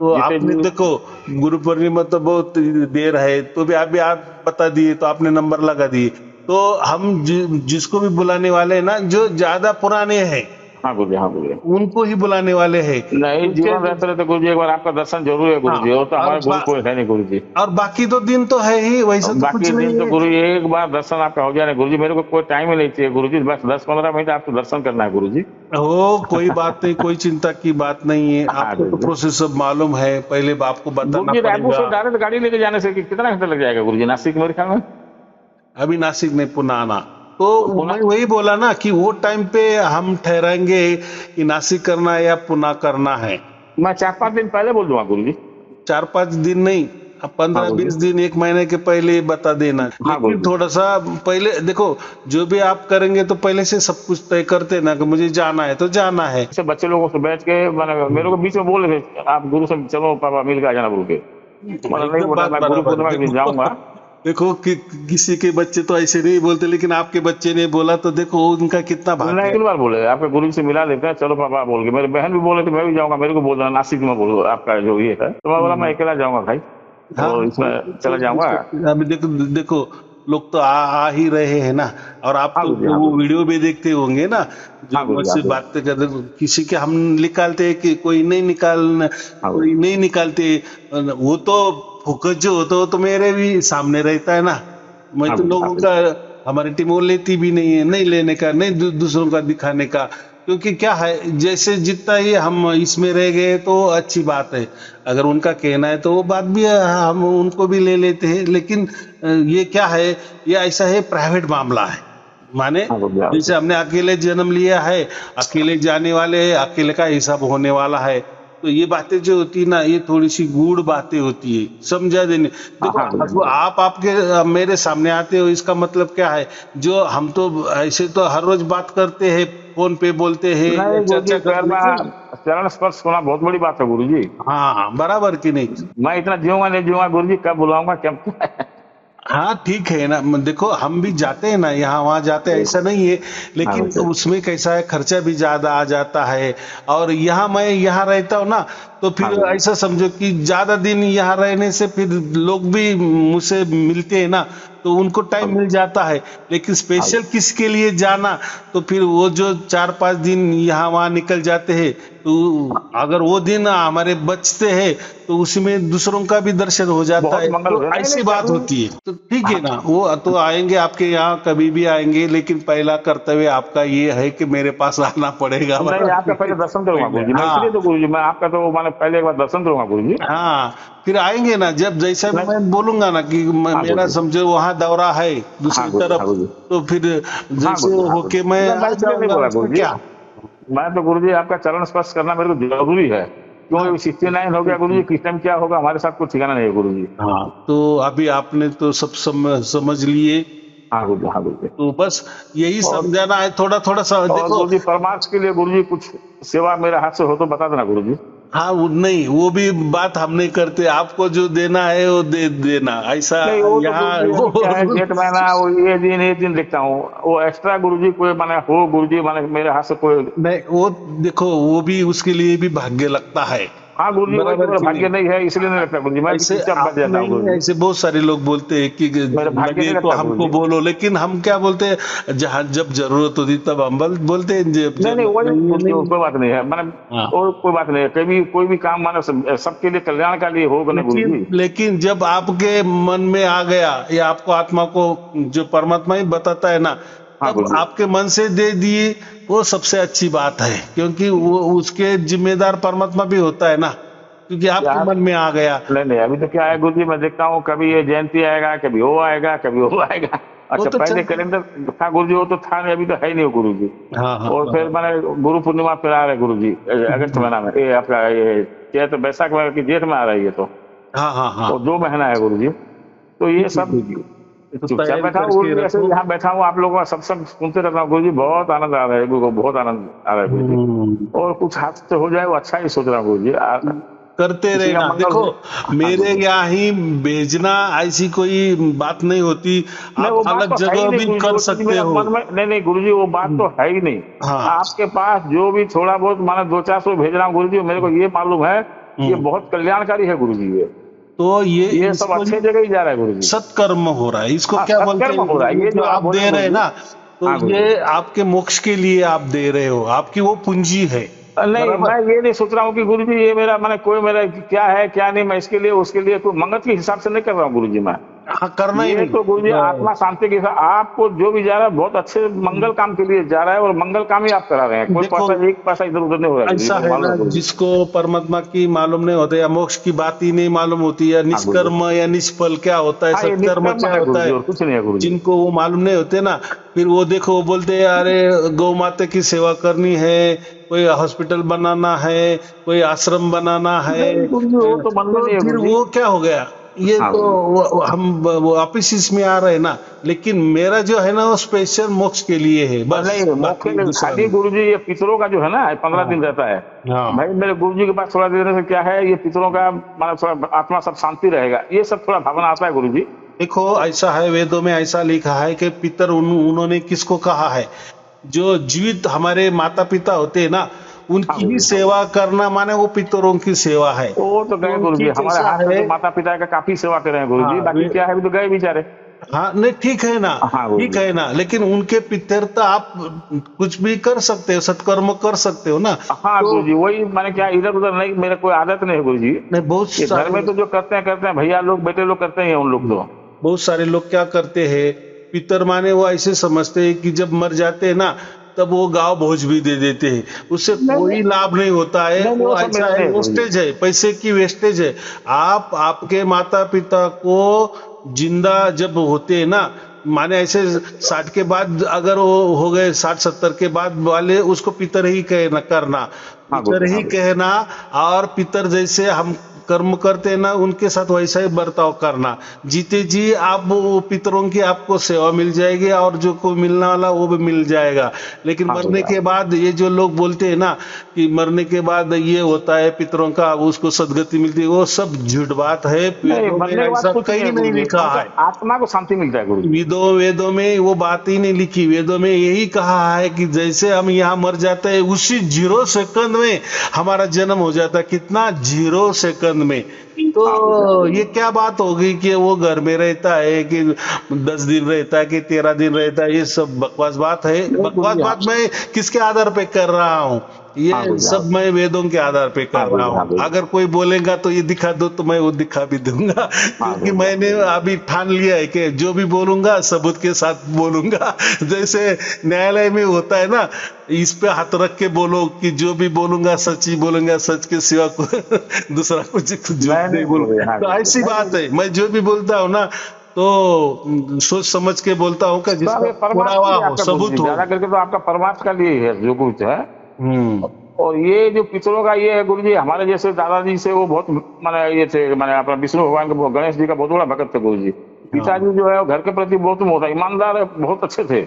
तो जितने आपने भी। देखो, गुरु पूर्णिमा तो बहुत देर है, तो भी अभी आप बता दिए तो आपने नंबर लगा दिए, तो हम जिसको भी बुलाने वाले हैं ना, जो ज्यादा पुराने हैं, हाँ गुरु जी, हाँ गुरु जी। उनको ही बुलाने वाले हैं। नहीं, उनके जीवन रहते रहते गुरु जी एक बार आपका दर्शन जरूर है गुरु हाँ, जी, और तो और हमारे गुरु कोई है नहीं गुरु जी। बाकी तो दिन तो है ही, वैसे तो बाकी कुछ दिन नहीं तो है। गुरु जी एक बार दर्शन आपका हो जाए गुरु जी, मेरे को कोई टाइम ही नहीं चाहिए गुरु जी, बस 10-15 मिनट आपको दर्शन करना है गुरु जी। हो कोई बात नहीं, कोई चिंता की बात नहीं है। हाँ आपको तो गुरु जी। प्रोसेस सब मालूम है, पहले आपको गुरु बताना जी रायपुर पड़ेगा। से डायरेक्ट गाड़ी लेके जाने से कितना घंटा लग जाएगा गुरु जी, नासिक मेरे ख्याल में? अभी नासिक नहीं, पुणे आना। तो पुणे? मैं वही बोला ना कि वो टाइम पे हम ठहराएंगे कि नासिक करना है या पुणे करना है। मैं 4-5 दिन पहले बोल दूंगा गुरु जी। 4-5 दिन नहीं, अब हाँ पंद्रह गुरु जी। बीस दिन, एक महीने के पहले बता देना। हाँ गुरु लेकिन जी। थोड़ा सा पहले देखो, जो भी आप करेंगे तो पहले से सब कुछ तय करते ना कि मुझे जाना है तो जाना है। जैसे बच्चे लोगों से बैठ के मैंने मेरे को बीच में बोल रहे थे आप गुरु से चलो पापा मिल के आ जाना बोल के, मैंने नहीं एकदम बोला, बात मैं गुरु बराबर। पूर्णिमा के दिन देखो जाऊंगा। देखो कि किसी के बच्चे तो ऐसे नहीं बोलते, लेकिन आपके बच्चे ने बोला तो देखो उनका कितना नहीं, भाग्य है। 3 बार बोले आपके गुरु जी से मिला लेते हैं चलो पापा बोल के, मेरी बहन भी बोले थे मैं भी जाऊंगा, मेरे को बोल देना नासिक में बोलो आपका जो ये है, तो मैं बोला मैं अकेला जाऊंगा भाई, हाँ, तो इसमें चला जाऊंगा। अभी देखो देखो, लोग तो आ ही रहे हैं ना। और आप हाँ तो गुरु जी, हाँ वो गुरु जी। वीडियो भी देखते होंगे ना, जो हाँ गुरु जी, हाँ मुझसे गुरु जी। बातें करते, किसी के हम निकालते हैं कि कोई नहीं हाँ गुरु कोई जी। नहीं निकालते। वो तो फोकस जो होता है वो तो मेरे भी सामने रहता है ना। मैं हाँ तो गुरु जी, हाँ लोगों गुरु का, जी। हमारी टीम वो लेती भी नहीं है, नहीं लेने का, नहीं दूसरों का दिखाने का। क्योंकि क्या है, जैसे जितना ही हम इसमें रह गए तो अच्छी बात है। अगर उनका कहना है तो वो बात भी हम उनको भी ले लेते हैं। लेकिन ये क्या है, ये ऐसा है, प्राइवेट मामला है। माने हाँ गुरु जी, हाँ गुरु जैसे जी। हमने अकेले जन्म लिया है, अकेले जाने वाले हैं, अकेले का हिसाब होने वाला है। तो ये बातें जो होती है ना, ये थोड़ी सी गूढ़ बातें होती है, समझा देने। हाँ देखो हाँ गुरु जी, हाँ अब गुरु जी। आप आपके मेरे सामने आते हो, इसका मतलब क्या है? जो हम तो ऐसे तो हर रोज बात करते हैं, फोन पे बोलते हैं या नहीं गुरु चर्चा जी, करते, पैर लेकिन में चरण स्पर्श होना बहुत बड़ी बात है गुरु जी। हाँ, बराबर कि नहीं? मैं इतना जीऊंगा नहीं जीऊंगा गुरु जी, कब बुलाऊंगा कब? हाँ ठीक है ना, देखो हम भी जाते हैं ना, यहाँ वहाँ जाते हैं, ऐसा नहीं है। हाँ लेकिन गुरु जी। उसमें कैसा है, खर्चा भी ज्यादा आ जाता है। और यहाँ मैं यहाँ रहता हूँ ना, तो हाँ फिर गुरु जी। ऐसा समझो कि ज्यादा दिन यहाँ रहने से फिर लोग भी मुझसे मिलते हैं ना, तो उनको हाँ टाइम मिल जाता है। लेकिन हाँ स्पेशल किसके लिए जाना, तो फिर वो जो 4-5 दिन यहाँ वहाँ निकल जाते हैं, तो अगर वो दिन हमारे बचते हैं तो उसमें दूसरों का भी दर्शन हो जाता बहुत है। मंगल तो हुए, नहीं ऐसी नहीं बात कभी। होती है। तो ठीक है हाँ, ना, वो तो आएंगे आपके यहाँ, कभी भी आएंगे, लेकिन पहला कर्तव्य आपका ये है कि मेरे पास आना पड़ेगा। नहीं आपका पहले दर्शन करूंगा पहले गुरु जी, मैं इसलिए हाँ तो गुरु जी मैं आपका तो मैंने पहले एक बार दर्शन करूंगा गुरु जी। हाँ, फिर आएंगे ना, जब जैसा भी नहीं। मैं बोलूंगा ना कि हाँ गुरु मेरा जी। समझो वहां दौरा है हाँ दूसरी गुरु जी, हाँ तरफ, गुरु जी। तो फिर हाँ जैसे गुरु जी, हाँ गुरु होके जी। मैं मैं आ इसलिए नहीं जाऊंगा, बोला उसमें गुरु जी, क्या। मैं तो गुरु जी आपका चरण स्पर्श करना मेरे को जरूरी है, हाँ क्योंकि 69 हो गया गुरु जी, किस टाइम क्या होगा हमारे साथ कुछ ठिकाना नहीं है गुरु जी। हाँ, तो अभी आपने तो सब समझ लिए। हाँ गुरु जी, हाँ गुरु जी। तो बस यही और समझाना है, थोड़ा थोड़ा सा देखो। गुरु जी परमार्थ के लिए गुरु जी कुछ सेवा मेरे हाथ से हो तो बता देना गुरु जी। हाँ, वो नहीं, वो भी बात हम नहीं करते, आपको जो देना है वो दे देना, ऐसा नहीं वो तो गुरु यहाँ जी अभी क्या है, वो जेठ महीना वो ये दिन देखता हूँ, वो एक्स्ट्रा गुरु जी कोई माने हो गुरु जी, माने मेरे हाथ से कोई। नहीं, वो देखो, वो भी उसके लिए भी भाग्य लगता है। हाँ गुरु जी, वही तो बराबर मेरा कि भाग्य नहीं? नहीं है इसलिए नहीं लगता गुरु जी, मैं भी ऐसे चुपचाप बच आप जाता हूँ नहीं, गुरु जी। ऐसे बहुत सारे लोग बोलते हैं कि मेरा भाग्य लगे नहीं तो लगता गुरु हमको जी। बोलो, लेकिन हम क्या बोलते हैं, जहाँ जब जरूरत होती तब हम बोलते हैं, जब नहीं नहीं जरूरत वही नहीं है गुरु जी, नहीं। कोई बात नहीं है, माने हाँ, और कोई बात नहीं है, कभी कोई भी काम माने सबके लिए कल्याण का लिए होगा ना गुरु लेकिन जी। लेकिन जब आपके मन में आ गया, या आपको आत्मा को जो परमात्मा ही बताता है ना, हाँ तब गुरु जी। आपके मन से दे दिए, वो सबसे अच्छी बात है। क्योंकि वो उसके जिम्मेदार परमात्मा भी होता है ना, क्योंकि आपके यार मन में आ गया। नहीं नहीं, अभी तो क्या है गुरु जी, मैं देखता हूँ कभी ये जयंती आएगा, कभी वो आएगा, कभी वो आएगा। वो अच्छा तो पहले चलते। कैलेंडर था गुरु जी, वो तो था नहीं, अभी तो है ही नहीं वो गुरु जी। हाँ हाँ और फिर मैंने गुरु पूर्णिमा फिर आ रहा है गुरु जी, अगस्त महीना में, ये आपका ये चैत बैसाख में कि जेठ में आ रहा है ये तो, हाँ हाँ हाँ, और 2 महीना है गुरु जी। तो ये ठीक है, सब ठीक है। तो चुपचाप तैयारी बैठा हूँ गुरु करके जी, ऐसे रखो। यहाँ बैठा हूँ आप लोगों का सत्संग सुनते रहता हूँ गुरु जी, बहुत आनंद आ रहा है गुरु को, बहुत आनंद आ रहा है गुरु जी। और कुछ हाथ से हो जाए वो अच्छा ही सोच रहा हूँ गुरु जी, करते किसी का रहना। मंगल देखो, हो। हाँ मेरे गुरु जी। यहाँ ही भेजना ऐसी कोई बात नहीं होती, नहीं आप वो बात अलग तो है ही जगह नहीं भी गुरु जी, कर वो चीज सकते मेरा हो। मन में नहीं नहीं गुरु जी, वो बात तो है ही नहीं। हाँ, आपके पास जो भी थोड़ा बहुत माना 200-400 भेज रहा हूँ गुरु जी, मेरे को ये मालूम है ये बहुत कल्याणकारी है गुरु जी। तो ये सब इसको अच्छे जगह ही जा रहा है गुरु जी। सत्कर्म हो रहा है, इसको हाँ क्या बोलते सत्कर्म हो रहा है, हैं, ये जो जो आप आप बोले दे गुरु रहे हैं जी। ना, तो हाँ गुरु जी। ये आपके मोक्ष के लिए आप दे रहे हो, आपकी वो पूंजी है। नहीं, बराबर। मैं ये नहीं सोच रहा हूँ कि गुरु जी ये मेरा मैंने कोई मेरा क्या है क्या नहीं, मैं इसके लिए उसके लिए कोई मंगत के हिसाब से नहीं कर रहा हूँ गुरु जी मैं। हाँ, करना ही ये नहीं। तो गुरु जी आत्मा शांति के हिसाब, आपको जो भी जा रहा है बहुत अच्छे मंगल काम के लिए जा रहा है, और मंगल काम ही आप करा रहे हैं, कोई देखो, पैसा एक पैसा इधर उधर नहीं हो रहा है गुरु जी, ऐसा मेरे है मालूम ना, है गुरु जी। जिसको परमात्मा की मालूम नहीं होता, या मोक्ष की बात ही नहीं मालूम होती, या हाँ गुरु जी। निष्कर्म या निष्फल क्या होता है, हाँ, ये सत्कर्म निष्कर्म क्या है गुरु होता जी है, और कुछ नहीं है गुरु जी। जिनको वो मालूम नहीं होते ना, फिर वो देखो वो बोलते हैं अरे गौ माता की सेवा करनी है, कोई हॉस्पिटल बनाना है, कोई आश्रम बनाना है। नहीं गुरु जी वो तो मन में तो नहीं है फिर गुरु जी। वो क्या हो गया, ये हाँ तो गुरु जी। हम वो वापिस इसमें आ रहे हैं ना। लेकिन मेरा जो है ना वो स्पेशल मोक्ष के लिए है, और बस, नहीं बाकी मौके दूसरा खाली नहीं। गुरु जी ये पितरों का जो है ना 15 दिन हाँ, रहता है। हाँ। भाई मेरे गुरु जी के पास थोड़ा देर से क्या है, ये पितरों का मतलब थोड़ा आत्मा सब शांति रहेगा, ये सब थोड़ा भावना आता है गुरु जी। देखो, ऐसा है, वेदों में ऐसा लिखा है कि पितर उन्होंने किसको कहा है, जो जीवित हमारे माता पिता होते हैं ना, हाँ उनकी गुरु ही जी। हाँ गुरु सेवा करना माने वो पितरों की सेवा है। वो तो गए गुरु जी, क्योंकि हमारे कैसा हाथ में है, तो माता पिता का काफी सेवा कर रहे हैं गुरु जी, हाँ बाकी क्या है अभी तो गए बेचारे। हाँ, नहीं ठीक है ना, हाँ गुरु ठीक जी। है ना, लेकिन उनके पितर तो आप कुछ भी कर सकते हो, सत्कर्म कर सकते हो ना। हाँ तो गुरु जी वही मैंने क्या इधर उधर नहीं, मेरा कोई आदत नहीं है गुरु जी। नहीं, ये घर में तो जो करते हैं भैया लोग बेटे लोग करते हैं उन लोग तो। बहुत सारे लोग क्या करते हैं, पितर माने वो ऐसे समझते हैं कि जब मर जाते हैं ना, तब वो गांव भोज भी दे देते हैं, उससे नहीं कोई लाभ नहीं होता है, नहीं, वो वो सब ऐसा मेरा है, नहीं है गुरु जी। वेस्टेज है, पैसे की वेस्टेज है। आप आपके माता पिता को जिंदा जब होते हैं ना, माने ऐसे 60 के बाद अगर वो हो गए, 60-70 के बाद वाले, उसको पितर ही कहना करना, हाँ गुरु पितर जी। ही हाँ गुरु कहना। और पितर जैसे हम कर्म करते हैं ना, उनके साथ वैसा ही बर्ताव करना। जीते जी आप वो पितरों की आपको सेवा मिल जाएगी, और जो को मिलने वाला वो भी मिल जाएगा। लेकिन हाँ गुरु मरने जी। के बाद ये जो लोग बोलते हैं ना कि मरने के बाद ये होता है पितरों का, उसको सदगति मिलती है, वो सब झूठ बात है। नहीं वेदों में मरने के बाद ऐसा कुछ नहीं है कहीं गुरु नहीं जी, लिखा उनका है। आत्मा को शांति मिलता है गुरु जी। वेदों में वो बात ही नहीं लिखी। वेदों में यही कहा है कि जैसे हम यहाँ मर जाते हैं, उसी 0 सेकंड में हमारा जन्म हो जाता है। कितना, 0 सेकंड में। तो हाँ गुरु जी। ये क्या बात होगी कि वो घर में रहता है कि 10 दिन रहता है कि 13 दिन रहता है, ये सब बकवास बात है। नहीं गुरु बकवास जी। हाँ बात मैं किसके आधार पे कर रहा हूँ, हाँ ये गुरु जी। हाँ सब मैं वेदों के आधार पे हाँ कर गुरु रहा जी। हाँ हूँ। गुरु जी। अगर कोई बोलेगा तो ये दिखा दो, तो मैं वो दिखा भी दूंगा। हाँ क्योंकि गुरु जी। हाँ मैंने गुरु जी। अभी ठान लिया है कि जो भी बोलूंगा सबूत के साथ बोलूंगा। जैसे न्यायालय में होता है ना, इस पे हाथ रख के बोलो कि जो भी बोलूंगा सच ही बोलूंगा, सच के सिवा को दूसरा कुछ झूठ नहीं नहीं नहीं गुरु जी। बोलूंगा। हाँ तो गुरु जी। ऐसी नहीं बात गुरु जी। है, मैं जो भी बोलता हूँ ना, तो सोच समझ के बोलता हूँ कि सब जिसका ये परमार्थ के पुरावा लिए हो, आपका गुरु जी, सबूत हो। ज्यादा करके तो आपका परमार्थ का लिए ही है जो कुछ है। हम्म। और ये जो पितरों का ये है गुरु जी, हमारे जैसे दादाजी से वो बहुत माने ये थे, माने अपना विष्णु भगवान के गणेश जी का बहुत बड़ा भक्त थे गुरु जी। हाँ। पिताजी जो है वो घर के प्रति बहुत मोटा ईमानदार है, बहुत अच्छे थे।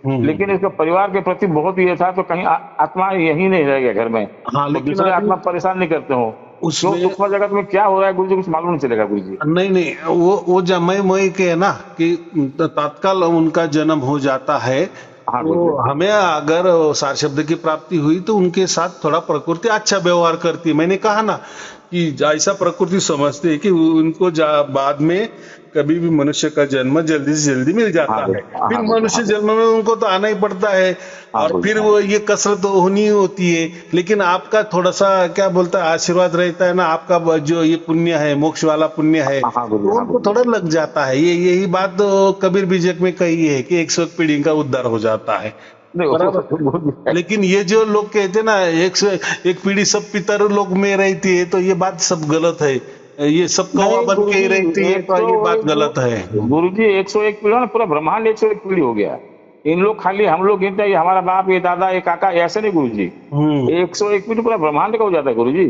हम्म। लेकिन इसका परिवार के प्रति बहुत ये था, तो कहीं आत्मा यही नहीं रह गया घर में, हाँ, तो लेकिन दूसरे अभी आत्मा परेशान नहीं करते हो। क्यों उसमें, सूक्ष्म जगत में क्या हो रहा है गुरु जी कुछ मालूम नहीं चलेगा गुरु जी। नहीं नहीं, वो जब मैं के है ना कि तत्काल उनका जन्म हो जाता है, हाँ गुरु तो जी। हमें अगर सार शब्द की प्राप्ति हुई तो उनके साथ थोड़ा प्रकृति अच्छा व्यवहार करती है। मैंने कहा ना कि ऐसा प्रकृति समझते है कि उनको बाद में कभी भी मनुष्य का जन्म जल्दी से जल्दी मिल जाता हाँ है। गुरु। फिर हाँ गुरु। मनुष्य हाँ जन्म में उनको तो आना ही पड़ता है, हाँ और गुरु। फिर हाँ वो ये कसरत तो होनी ही होती है। लेकिन आपका थोड़ा सा क्या बोलता है, आशीर्वाद रहता है ना, आपका जो ये पुण्य है, मोक्ष वाला पुण्य है, हाँ गुरु। तो हाँ उनको गुरु। थोड़ा लग जाता है। यही बात तो कबीर बीजक में कही है कि 101 पीढ़ी का उद्धार हो जाता है। नहीं वो बराबर। तो गुरु जी। लेकिन ये जो लोग कहते हैं ना 101 पीढ़ी सब पितर लोग में रहती है, तो ये बात सब गलत है। ये सब कौवा नहीं बन गुरु के ही जी रहती है, तो ये बात गलत है। गुरु जी 101 पीढ़ी ना, पूरा ब्रह्मांड 101 पीढ़ी हो गया। इन लोग खाली हम लोग गिनते हैं, ये हमारा बाप, ये दादा, ये काका, ऐसे नहीं गुरु जी। हम्म। 101 पीढ़ी पूरा ब्रह्मांड का हो जाता है गुरु जी।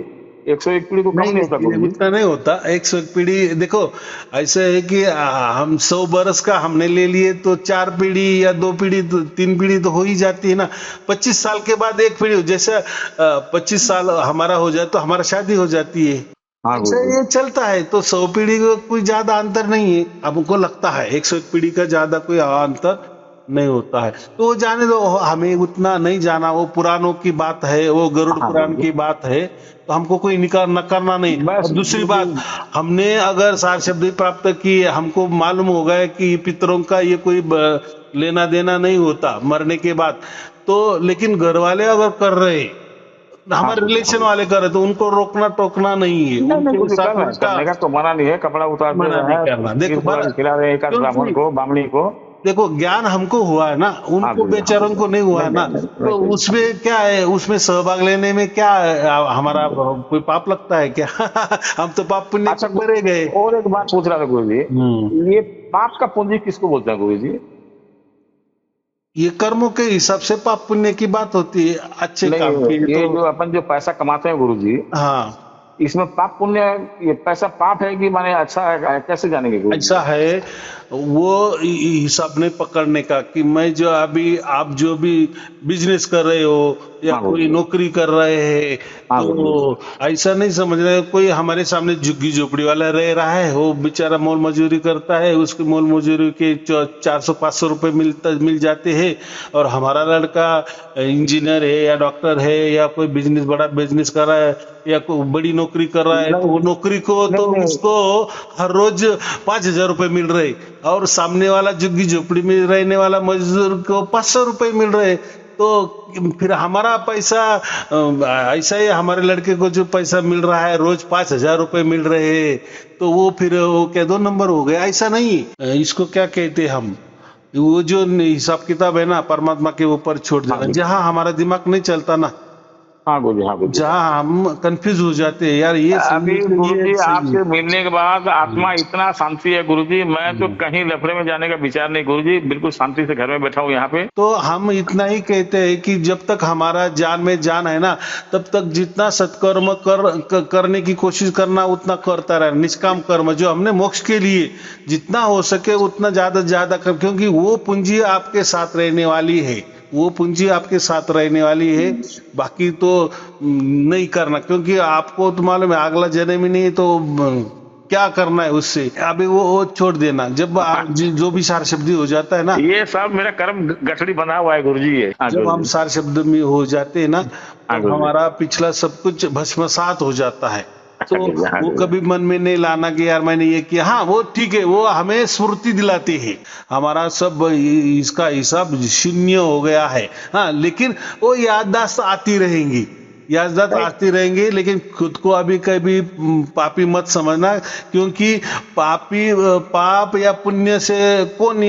101 पीढ़ी को कम नहीं नहीं होता नहीं, गुरु जी। उतना नहीं होता। 101 पीढ़ी देखो, ऐसे है कि हम 100 बरस का हमने ले लिए तो 4 पीढ़ी या 2 पीढ़ी, 3 पीढ़ी तो हो ही जाती है ना। 25 साल के बाद एक पीढ़ी, जैसे 25 साल हमारा हो जाए तो हमारा शादी हो जाती है। हाँ अच्छा, गुरु जी। ये चलता है। तो 100 पीढ़ी का कोई ज्यादा अंतर नहीं है। अब हमको लगता है 101 पीढ़ी का ज्यादा कोई अंतर नहीं होता है। तो वो जाने दो, हमें उतना नहीं जाना। वो पुराणों की बात है, वो गरुड़ हाँ पुराण गुरु की जी। बात है, तो हमको कोई निकार नकारना नहीं। बस और दूसरी गुरु बात, जी। हमने अगर सार शब्द प्राप्त की, हमको मालूम हो गया कि पितरों का ये कोई लेना देना नहीं होता मरने के बाद। तो लेकिन घर वाले अगर कर रहे, हाँ हमारे गुरु जी, हाँ रिलेशन गुरु। वाले कर रहे, तो उनको रोकना टोकना नहीं है, नहीं नहीं उनके गुरु जी, कर साथ रहे हैं, उल्टा करने का तो मना नहीं है, कपड़ा उतार दे मना रहे नहीं हैं, करना। देखो खीर पूरा भी खिला रहे हैं एक आध ब्राह्मण क्योंकि को, बामणी को। देखो ज्ञान हमको हुआ है ना, हाँ उनको गुरु जी, हाँ बेचारों गुरु को नहीं जी। हुआ नहीं है नहीं ना। नहीं तो नहीं गुरु जी, हाँ उसमें क्या है, उसमें सहभाग लेने में क्या हमारा कोई पाप लगता है क्या? हम तो पाप पुण्य अच्छा के भरे गए। और एक बात पूछ रहा था गुरु जी, हम्म ये पाप का पूंजी किसको बोलते हैं गुरु जी? ये कर्मों के हिसाब से पाप पुण्य की बात होती है, अच्छे काम नहीं, के लिए ये तो। जो अपन जो पैसा कमाते हैं गुरु जी, हाँ, इसमें पाप पुण्य, ये पैसा पाप है कि माने अच्छा है, कैसे जानेंगे गुरु जी? ऐसा है, वो हिसाब नहीं पकड़ने का कि मैं जो अभी आप जो भी बिजनेस कर रहे हो या हाँ गुरु कोई जी, नौकरी कर रहे हैं, हाँ गुरु जी, तो ऐसा नहीं समझना है कोई हमारे सामने झुग्गी झोपड़ी वाला रह रहा है, वो बेचारा मोल मजूरी करता है, उसके मोल मजूरी के 400-500 रुपए मिल जाते हैं, और हमारा लड़का इंजीनियर है या डॉक्टर है या कोई बिजनेस बड़ा बिजनेस कर रहा है या कोई बड़ी नौकरी कर रहा है, तो वो नहीं नौकरी को तो नहीं नहीं उसको हर रोज 5,000 रुपए मिल रहे, और सामने वाला झुग्गी झोपड़ी में रहने वाला मजदूर को 500 रुपए मिल रहे। तो फिर हमारा पैसा ऐसा ही, हमारे लड़के को जो पैसा मिल रहा है रोज 5,000 रुपए मिल रहे हैं, तो वो फिर वो क्या 2 नंबर हो गया? ऐसा नहीं। इसको क्या कहते हैं हम, वो जो हिसाब किताब है ना, परमात्मा के ऊपर छोड़ हाँ देना, गुरु, जहां हमारा दिमाग नहीं चलता ना, हाँ गुरु जी, हाँ गुरु जी। जहां हम कंफ्यूज हो जाते हैं, यार ये सही अभी है कि ये गुरुजी सही है। आपसे मिलने के बाद आत्मा इतना शांति है गुरुजी, मैं तो कहीं लफड़े में जाने का विचार नहीं गुरुजी, बिल्कुल शांति से घर में बैठा हूँ यहाँ पे। तो हम इतना ही कहते हैं कि जब तक हमारा जान में जान है ना, तब तक जितना सत्कर्म करने की कोशिश करना उतना करता रहना, निष्काम कर्म जो हमने मोक्ष के लिए जितना हो सके उतना ज्यादा से ज्यादा कर, क्योंकि वो पूंजी आपके साथ रहने वाली है, वो पूंजी आपके साथ रहने वाली है। बाकी तो नहीं करना, क्योंकि आपको तो मालूम है अगला जन्म ही नहीं, तो क्या करना है उससे, अभी वो छोड़ देना। जब जो भी सार शब्दी हो जाता है ना, ये सब मेरा कर्म गठड़ी बना हुआ है गुरुजी, ये। हाँ जब हम गुरुजी, सार शब्द में हो जाते हैं ना, हाँ तो गुरुजी। हमारा पिछला सब कुछ भस्मसात हो जाता है। अच्छा तो गुरुजी, हाँ वो गुरुजी। कभी मन में नहीं लाना कि यार मैंने ये किया। हाँ वो ठीक है, वो हमें स्मृति दिलाती है, हमारा सब इसका हिसाब शून्य हो गया है। हाँ, लेकिन वो याददाश्त आती रहेंगी, याददाश्त आती रहेंगी, लेकिन खुद को अभी कभी पापी मत समझना, क्योंकि पाप या पुण्य से कौन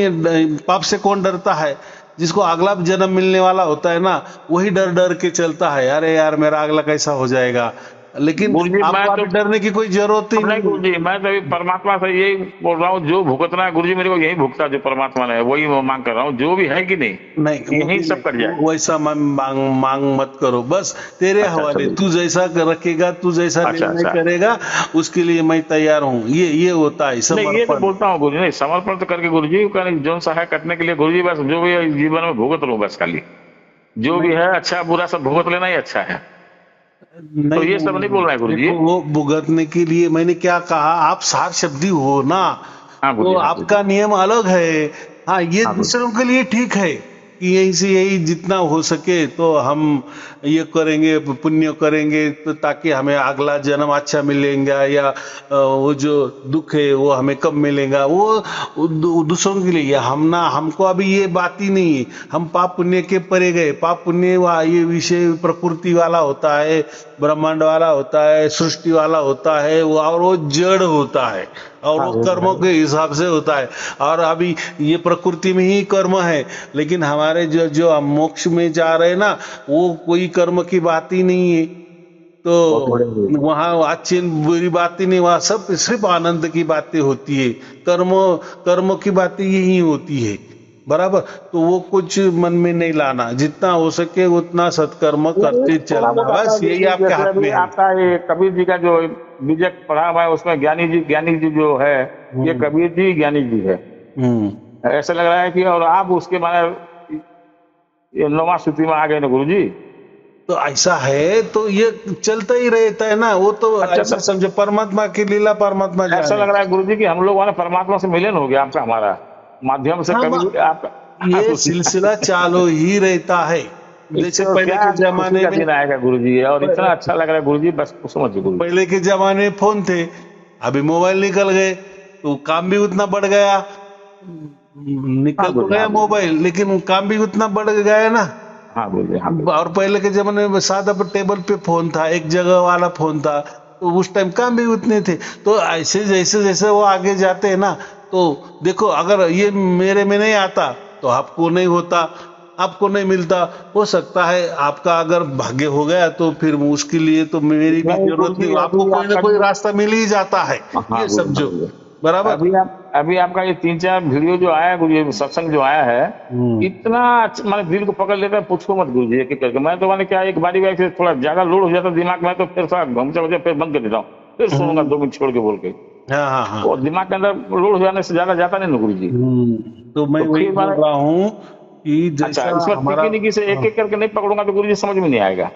पाप से कौन डरता है? जिसको अगला जन्म मिलने वाला होता है ना, वही डर डर के चलता है, अरे यार मेरा अगला कैसा हो जाएगा। लेकिन गुरुजी मैं आपको तो अभी डरने की कोई जरूरत ही नहीं नहीं है। गुरुजी, मैं तो अभी परमात्मा से यही बोल रहा हूँ, जो भुगतना है गुरुजी मेरे को यही भुगता, जो परमात्मा ने, वही मैं मांग कर रहा हूँ, जो भी है कि नहीं नहीं, यही सब कर जाए। वैसा मांग मत करो, बस तेरे अच्छा अच्छा हवाले, गुरुजी। तू जैसा रखेगा, तू जैसा अच्छा निर्णय अच्छा। करेगा, उसके लिए मैं तैयार हूँ। ये होता है नहीं ये तो समर्पण। बोलता हूँ गुरुजी, नहीं समर्पण तो करके गुरुजी का जो सहाय कटने के लिए गुरुजी, बस जो भी है जीवन में भुगत लो, बस खाली जो भी नहीं है अच्छा बुरा सब भुगत लेना ही अच्छा है। तो नहीं ये सब नहीं बोल रहे हैं गुरुजी। देखो, वो भुगतने के लिए मैंने क्या कहा, आप सार शब्दी हो ना, हाँ तो गुरुजी, हाँ गुरुजी, आपका नियम अलग है। हाँ, ये हाँ गुरुजी। दूसरों के लिए ठीक है कि यही से यही जितना हो सके तो हम ये करेंगे, पुण्य करेंगे, तो ताकि हमें अगला जन्म अच्छा मिलेगा, या वो जो दुख है वो हमें कब मिलेगा, वो दूसरों के लिए। हम ना, हमको अभी ये बात ही नहीं है, हम पाप पुण्य के परे गए। पाप पुण्य ये विषय प्रकृति वाला होता है, ब्रह्मांड वाला होता है, सृष्टि वाला होता है, वो और वो जड़ होता है, और हाँ वो गुरुजी, कर्मों हाँ के हिसाब से होता है। और अभी ये प्रकृति में ही कर्म है, लेकिन हमारे जो हम मोक्ष में जा रहे हैं ना, वो कोई कर्म की बात ही नहीं है। बहुत बढ़िया तो गुरुजी। वहाँ अच्छी बुरी बात ही नहीं, वहाँ सब सिर्फ आनंद की बातें होती है, कर्म की बातें यही होती है, बराबर। तो वो कुछ मन में नहीं लाना, जितना हो सके उतना सत्कर्म करते थोड़ा चलना, बहुत आता बस है यही गुरुजी, आपके जैसे हाथ अभी में है। आपका ये कबीर जी का जो बीजक पढ़ा हुआ है, उसमें ज्ञानी जी जो है, ये हम्म कबीर जी ज्ञानी जी है, हम्म ऐसा लग रहा है कि, और आप उसके माने ये 9वां सूत्री में आ गए ना गुरुजी। तो ऐसा है, तो ये चलता ही रहता है ना, वो तो अच्छा ऐसा तो समझो, परमात्मा की लीला परमात्मा ऐसा जाने। लग रहा है गुरुजी कि हम लोगों ने परमात्मा से मिलन हो गया आपका हमारा माध्यम से, हम कभी ये आप सिलसिला चालू ही रहता है, जैसे इससे पहले क्या के खुशी जमाने का में, दिन आएगा गुरुजी, और इतना अच्छा लग रहा है गुरुजी, बस समझिए गुरुजी। पहले के जमाने में फोन थे, अभी मोबाइल निकल गए, तो काम भी उतना बढ़ गया, निकल हाँ तो बोलिए, गया हाँ बोलिए। मोबाइल, लेकिन काम भी उतना बढ़ गया है ना। हाँ बोलिए, हाँ बोलिए। और पहले के जमाने में सादा पर टेबल पे फोन था, एक जगह वाला फोन था, तो उस टाइम काम भी उतने थे। तो ऐसे जैसे जैसे वो आगे जाते हैं ना, तो देखो अगर ये मेरे में नहीं आता तो आपको नहीं होता, आपको नहीं मिलता। हो सकता है आपका अगर भाग्य हो गया तो फिर उसके लिए तो मेरी भी नहीं जरूरत नहीं, गुरुजी, आपको अभी कोई ना आपका कोई जो, रास्ता मिल ही जाता है, हाँ ये गुरुजी, हाँ समझो। गुरुजी। बराबर। अभी आपका ये 3-4 वीडियो जो आया गुरुजी, सत्संग जो आया है, हम्म। इतना माने दिल को पकड़ लेता है, पूछो मत गुरुजी। एक एक करके मैं तो माने क्या, एक बारी बारी से थोड़ा ज्यादा लोड हो जाता है दिमाग में, तो फिर थोड़ा घूमते घूमते फिर बंद कर देता हूँ, फिर सुनूंगा हम्म। 2 मिनट छोड़ के बोल के। हाँ हाँ हाँ। और दिमाग के अंदर लोड हो जाने से ज्यादा जाता नहीं ना गुरुजी। तो मैं तो वही फिर बोल माने, रहा हूँ कि अच्छा जैसा इसमें हमारा, टिकी निकी से एक एक करके नहीं पकड़ूंगा तो गुरुजी समझ में नहीं आएगा।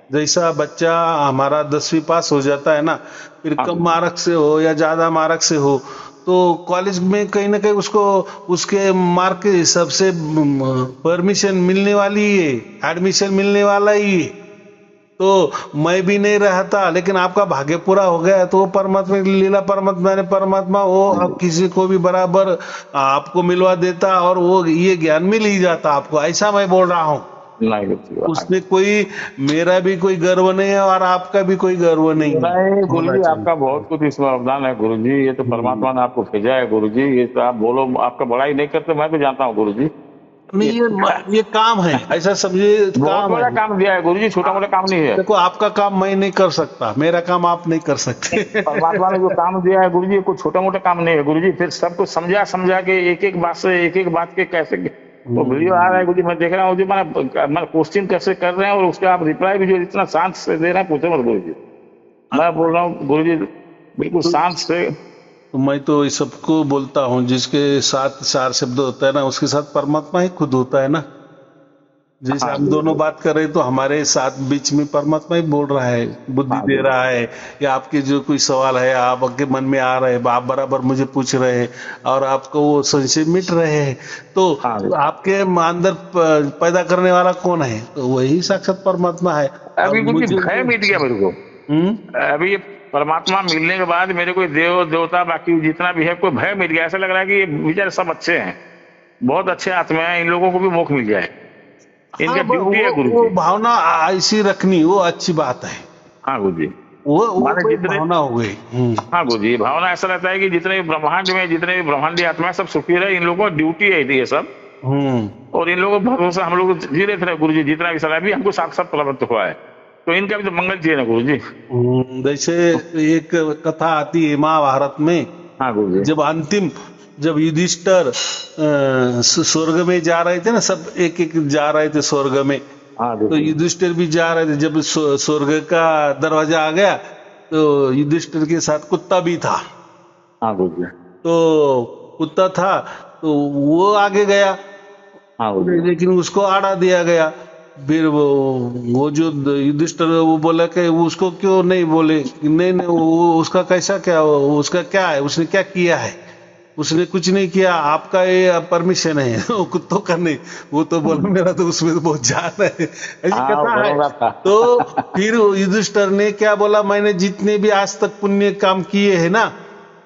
जैसा बच्चा हमारा 10वीं पास हो जाता है ना, फिर हाँ कम गुरुजी। मार्क से हो या ज्यादा मार्क से हो, तो कॉलेज में कहीं ना कहीं उसको उसके मार्क के हिसाब से परमिशन मिलने वाली है, एडमिशन मिलने वाला ही है। तो मैं भी नहीं रहा था, लेकिन आपका भाग्य पूरा हो गया, तो वो परमात्मा की लीला, परमात्मा ने, परमात्मा वो हाँ अब जी। किसी को भी बराबर आपको मिलवा देता, और वो ये ज्ञान मिल ही जाता आपको, ऐसा मैं बोल रहा हूँ। नहीं गुरुजी, हाँ उसमें जी। कोई, मेरा भी कोई गर्व नहीं है और आपका भी कोई गर्व नहीं है, नहीं होना गुरुजी, आपका चाहिए। बहुत कुछ इसमें अवदान है गुरुजी, ये तो हम्म। परमात्मा ने आपको भेजा है गुरुजी। ये तो आप बोलो, आपका बड़ाई नहीं करते, मैं तो जानता हूँ गुरुजी। नहीं, ये ये काम है, ऐसा समझिए, बहुत काम है। बड़ा काम दिया है गुरुजी, छोटा मोटा काम नहीं है। देखो आपका काम मैं नहीं कर सकता, मेरा काम आप नहीं कर सकते। परमात्मा ने जो काम दिया है गुरुजी, ये कोई छोटा मोटा काम नहीं है गुरुजी। फिर सब कुछ समझा समझा के, एक एक बात से, एक एक बात के कैसे वो वीडियो आ रहा है गुरुजी, मैं देख रहा हूँ जी। मैं क्वेश्चन कैसे कर रहे हैं, और उसका आप रिप्लाई भी जो इतना शांत से दे रहे हैं, पूछो मत गुरुजी। मैं बोल रहा हूँ गुरुजी, बिल्कुल तो, शांत से। तो मैं तो इस सबको बोलता हूँ, जिसके साथ चार शब्द होता है ना, उसके साथ परमात्मा ही खुद होता है ना। जैसे हाँ हम दोनों गुरुजी। बात कर रहे हैं, तो हमारे साथ बीच में परमात्मा ही बोल रहा है, बुद्धि हाँ दे गुरुजी। रहा है, या आपके जो कोई सवाल है आपके मन में आ रहे हैं, आप बराबर मुझे पूछ रहे हैं, और आपको वो संशय मिट रहे हैं। तो हाँ गुरुजी। आपके अंदर पैदा करने वाला कौन है? तो वही साक्षात परमात्मा है। और अभी गुरुजी मुझे भय जो, मिट गया मेरे को। हम्म। अभी ये परमात्मा मिलने के बाद मेरे को देव देवता बाकी जितना भी है, कोई भय मिट गया। ऐसा लग रहा है कि ये बेचारे सब अच्छे हैं, बहुत अच्छे आत्मा हैं, इन लोगों को भी मोक्ष मिल जाए, हाँ, इनका ड्यूटी है गुरु वो जी। भावना ऐसी रखनी, वो अच्छी बात है। हाँ गुरु जी। वो माने कोई जितने, भावना हो गई। हाँ गुरु जी, भावना ऐसा रहता है कि जितने भी ब्रह्मांड में जितने भी ब्रह्मांडी आत्मा है, सब सुखी रहे, इन लोगों की ड्यूटी है ये सब। हम्म। और इन लोगों का भरोसा हम लोग जी रहे थे गुरु जी, जितना भी सलाह भी हमको साक्षात प्राप्त हुआ है, तो इनका भी तो मंगल चाहिए ना गुरु जी। जैसे एक कथा आती है महाभारत में, हाँ गुरु जी। जब अंतिम, जब युधिष्ठिर स्वर्ग में जा रहे थे ना, सब एक एक जा रहे थे स्वर्ग में, हाँ गुरु तो जी। युधिष्ठिर भी जा रहे थे। जब स्वर्ग का दरवाजा आ गया, तो युधिष्ठिर के साथ कुत्ता भी था। हाँ गुरु जी। तो कुत्ता था, तो वो आगे गया, हाँ गुरु जी। लेकिन उसको आड़ा दिया गया। फिर वो जो युधिष्ठिर, वो बोला कि वो उसको क्यों नहीं बोले कि नहीं नहीं, वो उसका कैसा क्या, उसका क्या है, उसने क्या किया है? उसने कुछ नहीं किया, आपका ये परमिशन है। वो कुत्तों का नहीं। वो तो बोला मेरा तो उसमें तो बहुत जान है, ऐसी हाँ, वो कथा है। बरोबर था। तो फिर युधिष्ठिर ने क्या बोला, मैंने जितने भी आज तक पुण्य काम किए हैं ना,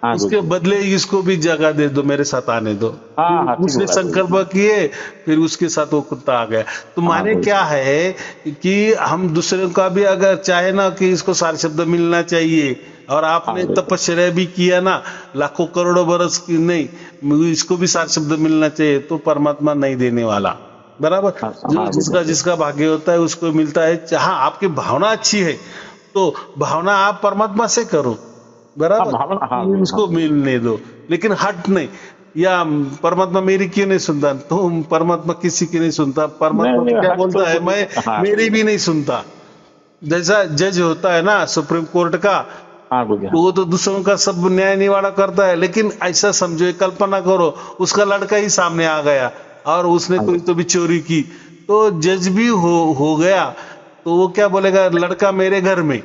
हाँ गुरु उसके जी। बदले इसको भी जगह दे दो, मेरे साथ आने दो। हाँ फिर हाँ, ठीक उसने बोला गुरु जी। संकल्प किए, फिर उसके साथ वो कुत्ता आ गया। तो हाँ माने गुरु क्या जी। है कि हम दूसरे का भी अगर चाहे ना कि इसको सारे शब्द मिलना चाहिए, और हाँ आपने गुरु जी। तपस्या भी किया ना, लाखों करोड़ों बरस की, नहीं इसको भी सारे शब्द मिलना चाहिए, तो परमात्मा नहीं देने वाला। बराबर। हाँ जो हाँ गुरु जिसका जी। जिसका भाग्य होता है उसको मिलता है। हाँ, आपकी भावना अच्छी है, तो भावना आप परमात्मा से करो, हाँ बराबर, भावना, हाँ ये गुरु, हाँ इसको गुरु। मिलने दो। लेकिन हट नहीं, या परमात्मा मेरी क्यों नहीं सुनता, तुम परमात्मा किसी की नहीं सुनता। नहीं परमात्मा तो नहीं, क्या हट तो बोलता है, गुरु। मैं हाँ मेरी गुरु जी। भी नहीं सुनता। जैसा जज होता है ना सुप्रीम कोर्ट का, हाँ गुरु जी। तो हाँ वो तो दूसरों का सब न्याय निवाड़ा करता है, लेकिन ऐसा समझो, कल्पना करो, उसका लड़का ही सामने आ गया और उसने हाँ कोई गुरु। तो भी चोरी की, तो जज भी हो गया, तो वो क्या बोलेगा, लड़का मेरे घर में,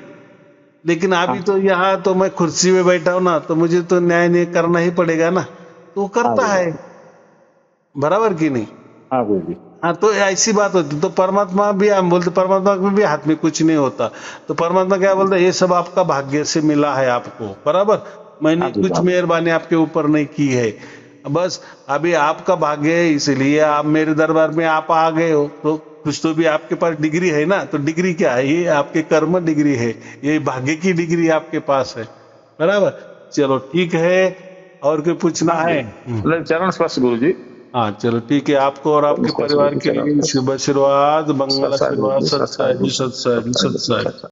लेकिन हाँ अभी तो यहाँ तो मैं कुर्सी में बैठा हूं ना, तो मुझे तो न्याय नहीं करना ही पड़ेगा ना, तो वो हाँ करता गुरु जी। है। बराबर कि नहीं? हाँ गुरु जी। हाँ, तो ऐसी बात होती। तो परमात्मा भी, हम बोलते परमात्मा के भी हाथ में कुछ नहीं होता। तो परमात्मा क्या बोलता है, ये सब आपका भाग्य से मिला है आपको, बराबर, मैंने हाँ गुरु जी। कुछ हाँ मेहरबानी आपके ऊपर नहीं की है। बस अभी आपका भाग्य है, इसलिए आप मेरे दरबार में आप आ गए हो, तो कुछ तो भी आपके पास डिग्री है ना। तो डिग्री क्या है? ये आपके कर्म डिग्री है, ये भाग्य की डिग्री आपके पास है। बराबर। चलो ठीक है, और कोई पूछना हाँ है? जी, चरण स्पर्श गुरु जी। हाँ चलो ठीक है, आपको और आपके स्पर्श परिवार गुरु, के चरण लिए स्पर्श। शुभ आशीर्वाद, मंगल सत्साई गुरु आशीर्वाद, जी, सत्साई सत्साई जी, गुरु जी, सत्साई जी, सत्साई गुरु जी, सत्साई। सत्साई।